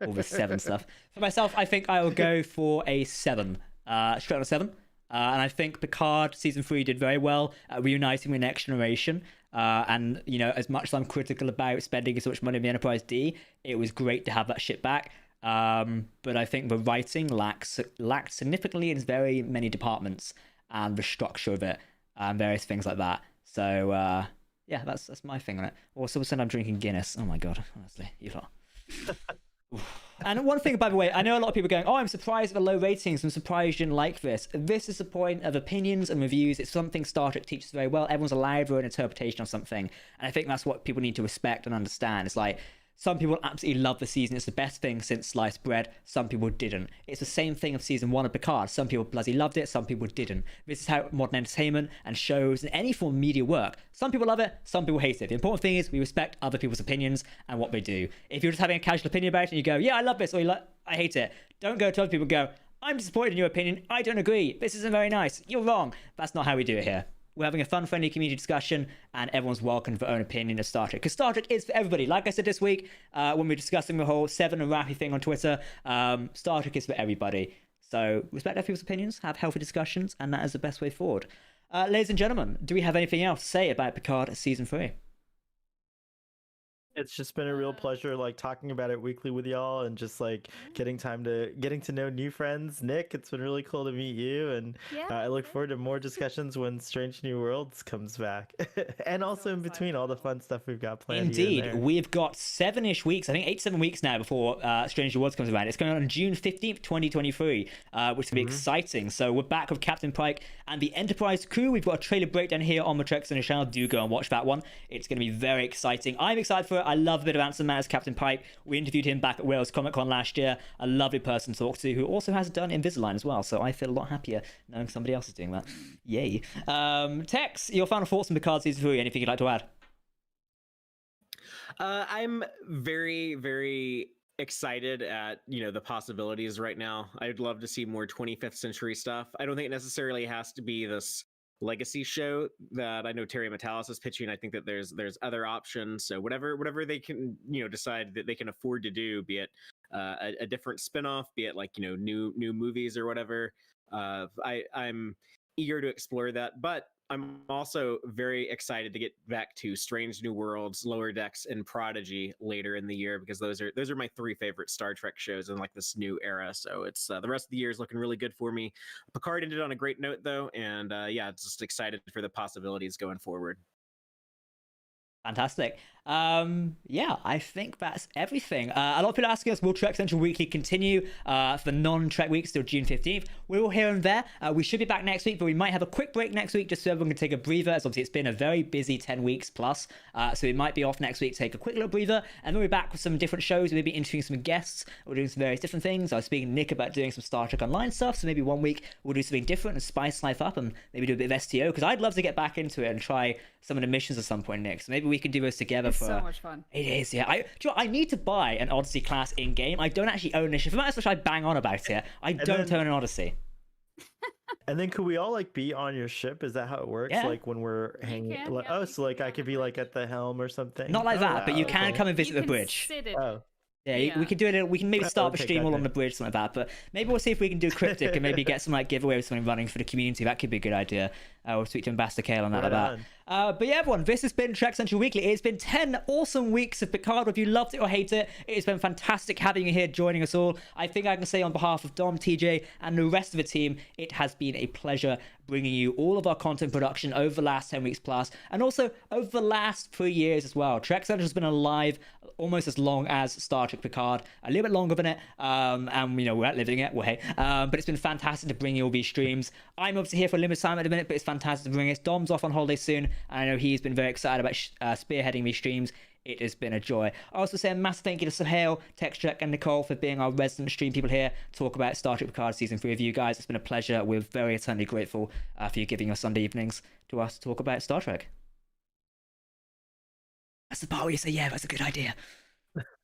all the 7 stuff. For myself, I think I will go for a 7. Straight on a 7. And I think Picard season 3 did very well at reuniting with Next Generation. And, as much as I'm critical about spending so much money on the Enterprise-D, it was great to have that shit back. But I think the writing lacked significantly in very many departments, and the structure of it, and various things like that. So, yeah, that's my thing on it. Also, I'm drinking Guinness. Oh my god, honestly, you lot. And one thing, by the way, I know a lot of people are going, oh, I'm surprised at the low ratings. I'm surprised you didn't like this. This is the point of opinions and reviews. It's something Star Trek teaches very well. Everyone's allowed their own interpretation of something. And I think that's what people need to respect and understand. It's like, some people absolutely love the season. It's the best thing since sliced bread. Some people didn't. It's the same thing of season 1 of Picard. Some people bloody loved it. Some people didn't. This is how modern entertainment and shows and any form of media work. Some people love it. Some people hate it. The important thing is we respect other people's opinions and what they do. If you're just having a casual opinion about it and you go, yeah, I love this, or I hate it, don't go to other people and go, I'm disappointed in your opinion. I don't agree. This isn't very nice. You're wrong. That's not how we do it here. We're having a fun, friendly community discussion, and everyone's welcome to their own opinion of Star Trek. Because Star Trek is for everybody. Like I said this week, when we were discussing the whole Seven and Rappy thing on Twitter, Star Trek is for everybody. So respect other people's opinions, have healthy discussions, and that is the best way forward. Ladies and gentlemen, do we have anything else to say about Picard Season 3? It's just been a real pleasure, like talking about it weekly with y'all, and just like getting to know new friends. Nick, it's been really cool to meet you, and Yeah, I look forward to more discussions when Strange New Worlds comes back, and also in between all the fun stuff we've got planned. Indeed, here and there. we've got 7-ish weeks, I think 8-7 weeks now before Strange New Worlds comes around. It's going on June 15th, 2023, which will be exciting. So we're back with Captain Pike and the Enterprise crew. We've got a trailer breakdown here on the Trek Center channel. Do go and watch that one. It's going to be very exciting. I'm excited for it. I love a bit of Anson Mount as Captain Pike. We interviewed him back at Wales Comic Con last year. A lovely person to talk to, who also has done Invisalign as well. So I feel a lot happier knowing somebody else is doing that. Yay. Tex, your final thoughts on Picard Season 3? Anything you'd like to add? I'm very, very excited at the possibilities right now. I'd love to see more 25th century stuff. I don't think it necessarily has to be this legacy show that I know Terry Metalis is pitching. I think that there's other options. So whatever they can decide that they can afford to do, be it a different spinoff, be it like new movies or whatever. I'm eager to explore that, but I'm also very excited to get back to Strange New Worlds, Lower Decks, and Prodigy later in the year, because those are my 3 favorite Star Trek shows in like this new era. So it's the rest of the year is looking really good for me. Picard ended on a great note though, and just excited for the possibilities going forward. Fantastic. I think that's everything. A lot of people asking us, will Trek Central Weekly continue for the non-Trek weeks till June 15th? We're all here and there. We should be back next week, but we might have a quick break next week just so everyone can take a breather, as obviously it's been a very busy 10 weeks plus. So we might be off next week to take a quick little breather, and then we're back with some different shows. We'll be interviewing some guests. We're doing some various different things. I was speaking to Nick about doing some Star Trek Online stuff, so maybe one week we'll do something different and spice life up, and maybe do a bit of STO, because I'd love to get back into it and try some of the missions at some point, Nick. So maybe we can do this together. It's so much fun. It is, yeah. Do you know what? I need to buy an Odyssey class in game. I don't actually own this. For as much I bang on about it, I don't own an Odyssey. And then could we all like be on your ship? Is that how it works? Yeah. Like when we're hanging? can, Like, yeah, oh, you so can like be I on could the be like bridge. at the helm or something. Not like Oh, that, but you wow, can okay. come and visit You the can bridge. sit it. Oh, Yeah, we could do it. We can maybe start the Okay, stream all on gotcha. the bridge, something like that. But maybe we'll see if we can do cryptic and maybe get some like giveaway or something running for the community. That could be a good idea. We'll speak to Ambassador Kale on that. Right Like on. But yeah, everyone, this has been Trek Central Weekly. It's been 10 awesome weeks of Picard. Whether you loved it or hate it, it's been fantastic having you here joining us all. I think I can say on behalf of Dom, TJ, and the rest of the team, it has been a pleasure bringing you all of our content production over the last 10 weeks plus, and also over the last 3 years as well. Trek Central has been alive almost as long as Star Trek Picard, a little bit longer than it, and we're outliving it, well, hey, but it's been fantastic to bring you all these streams. I'm obviously here for a limited time at the minute, but it's fantastic to bring it. Dom's off on holiday soon, and I know he's been very excited about spearheading these streams. It has been a joy. I also say a massive thank you to Sahel, Textrek, and Nicole for being our resident stream people here to talk about Star Trek Picard Season 3 with you guys. It's been a pleasure. We're very eternally grateful for you giving us Sunday evenings to us to talk about Star Trek. That's the part where you say, yeah, that's a good idea.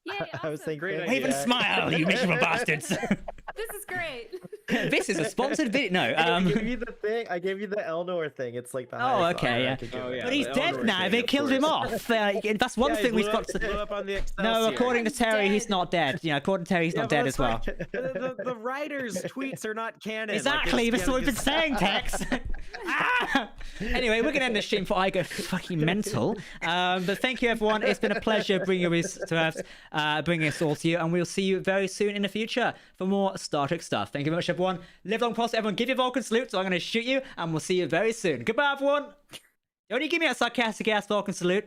Yeah, I was awesome. thinking, Great Wave and idea. smile, you miserable bastards. This is great. This is a sponsored video. No, I gave you the thing. I gave you the Elnor thing. It's like the highest okay, honor I yeah. could give Oh, it. yeah. but he's the dead Eldor now. thing, They of killed him course. off. That's one thing we've got to... blew up on the No, Excelsior. according to Terry, he's dead. not dead. According to Terry, he's Yeah, not but dead that's as well. like- the writer's tweets are not canon. Exactly, that's what we've been saying, Tex. Anyway, we're going to end this stream before I go fucking mental. But thank you, everyone. It's been a pleasure bringing us all to you, and we'll see you very soon in the future for more Star Trek stuff. Thank you very much, everyone. Live long, prosper. Everyone, give your Vulcan salute, so I'm going to shoot you, and we'll see you very soon. Goodbye, everyone. Don't you give me a sarcastic ass Vulcan salute.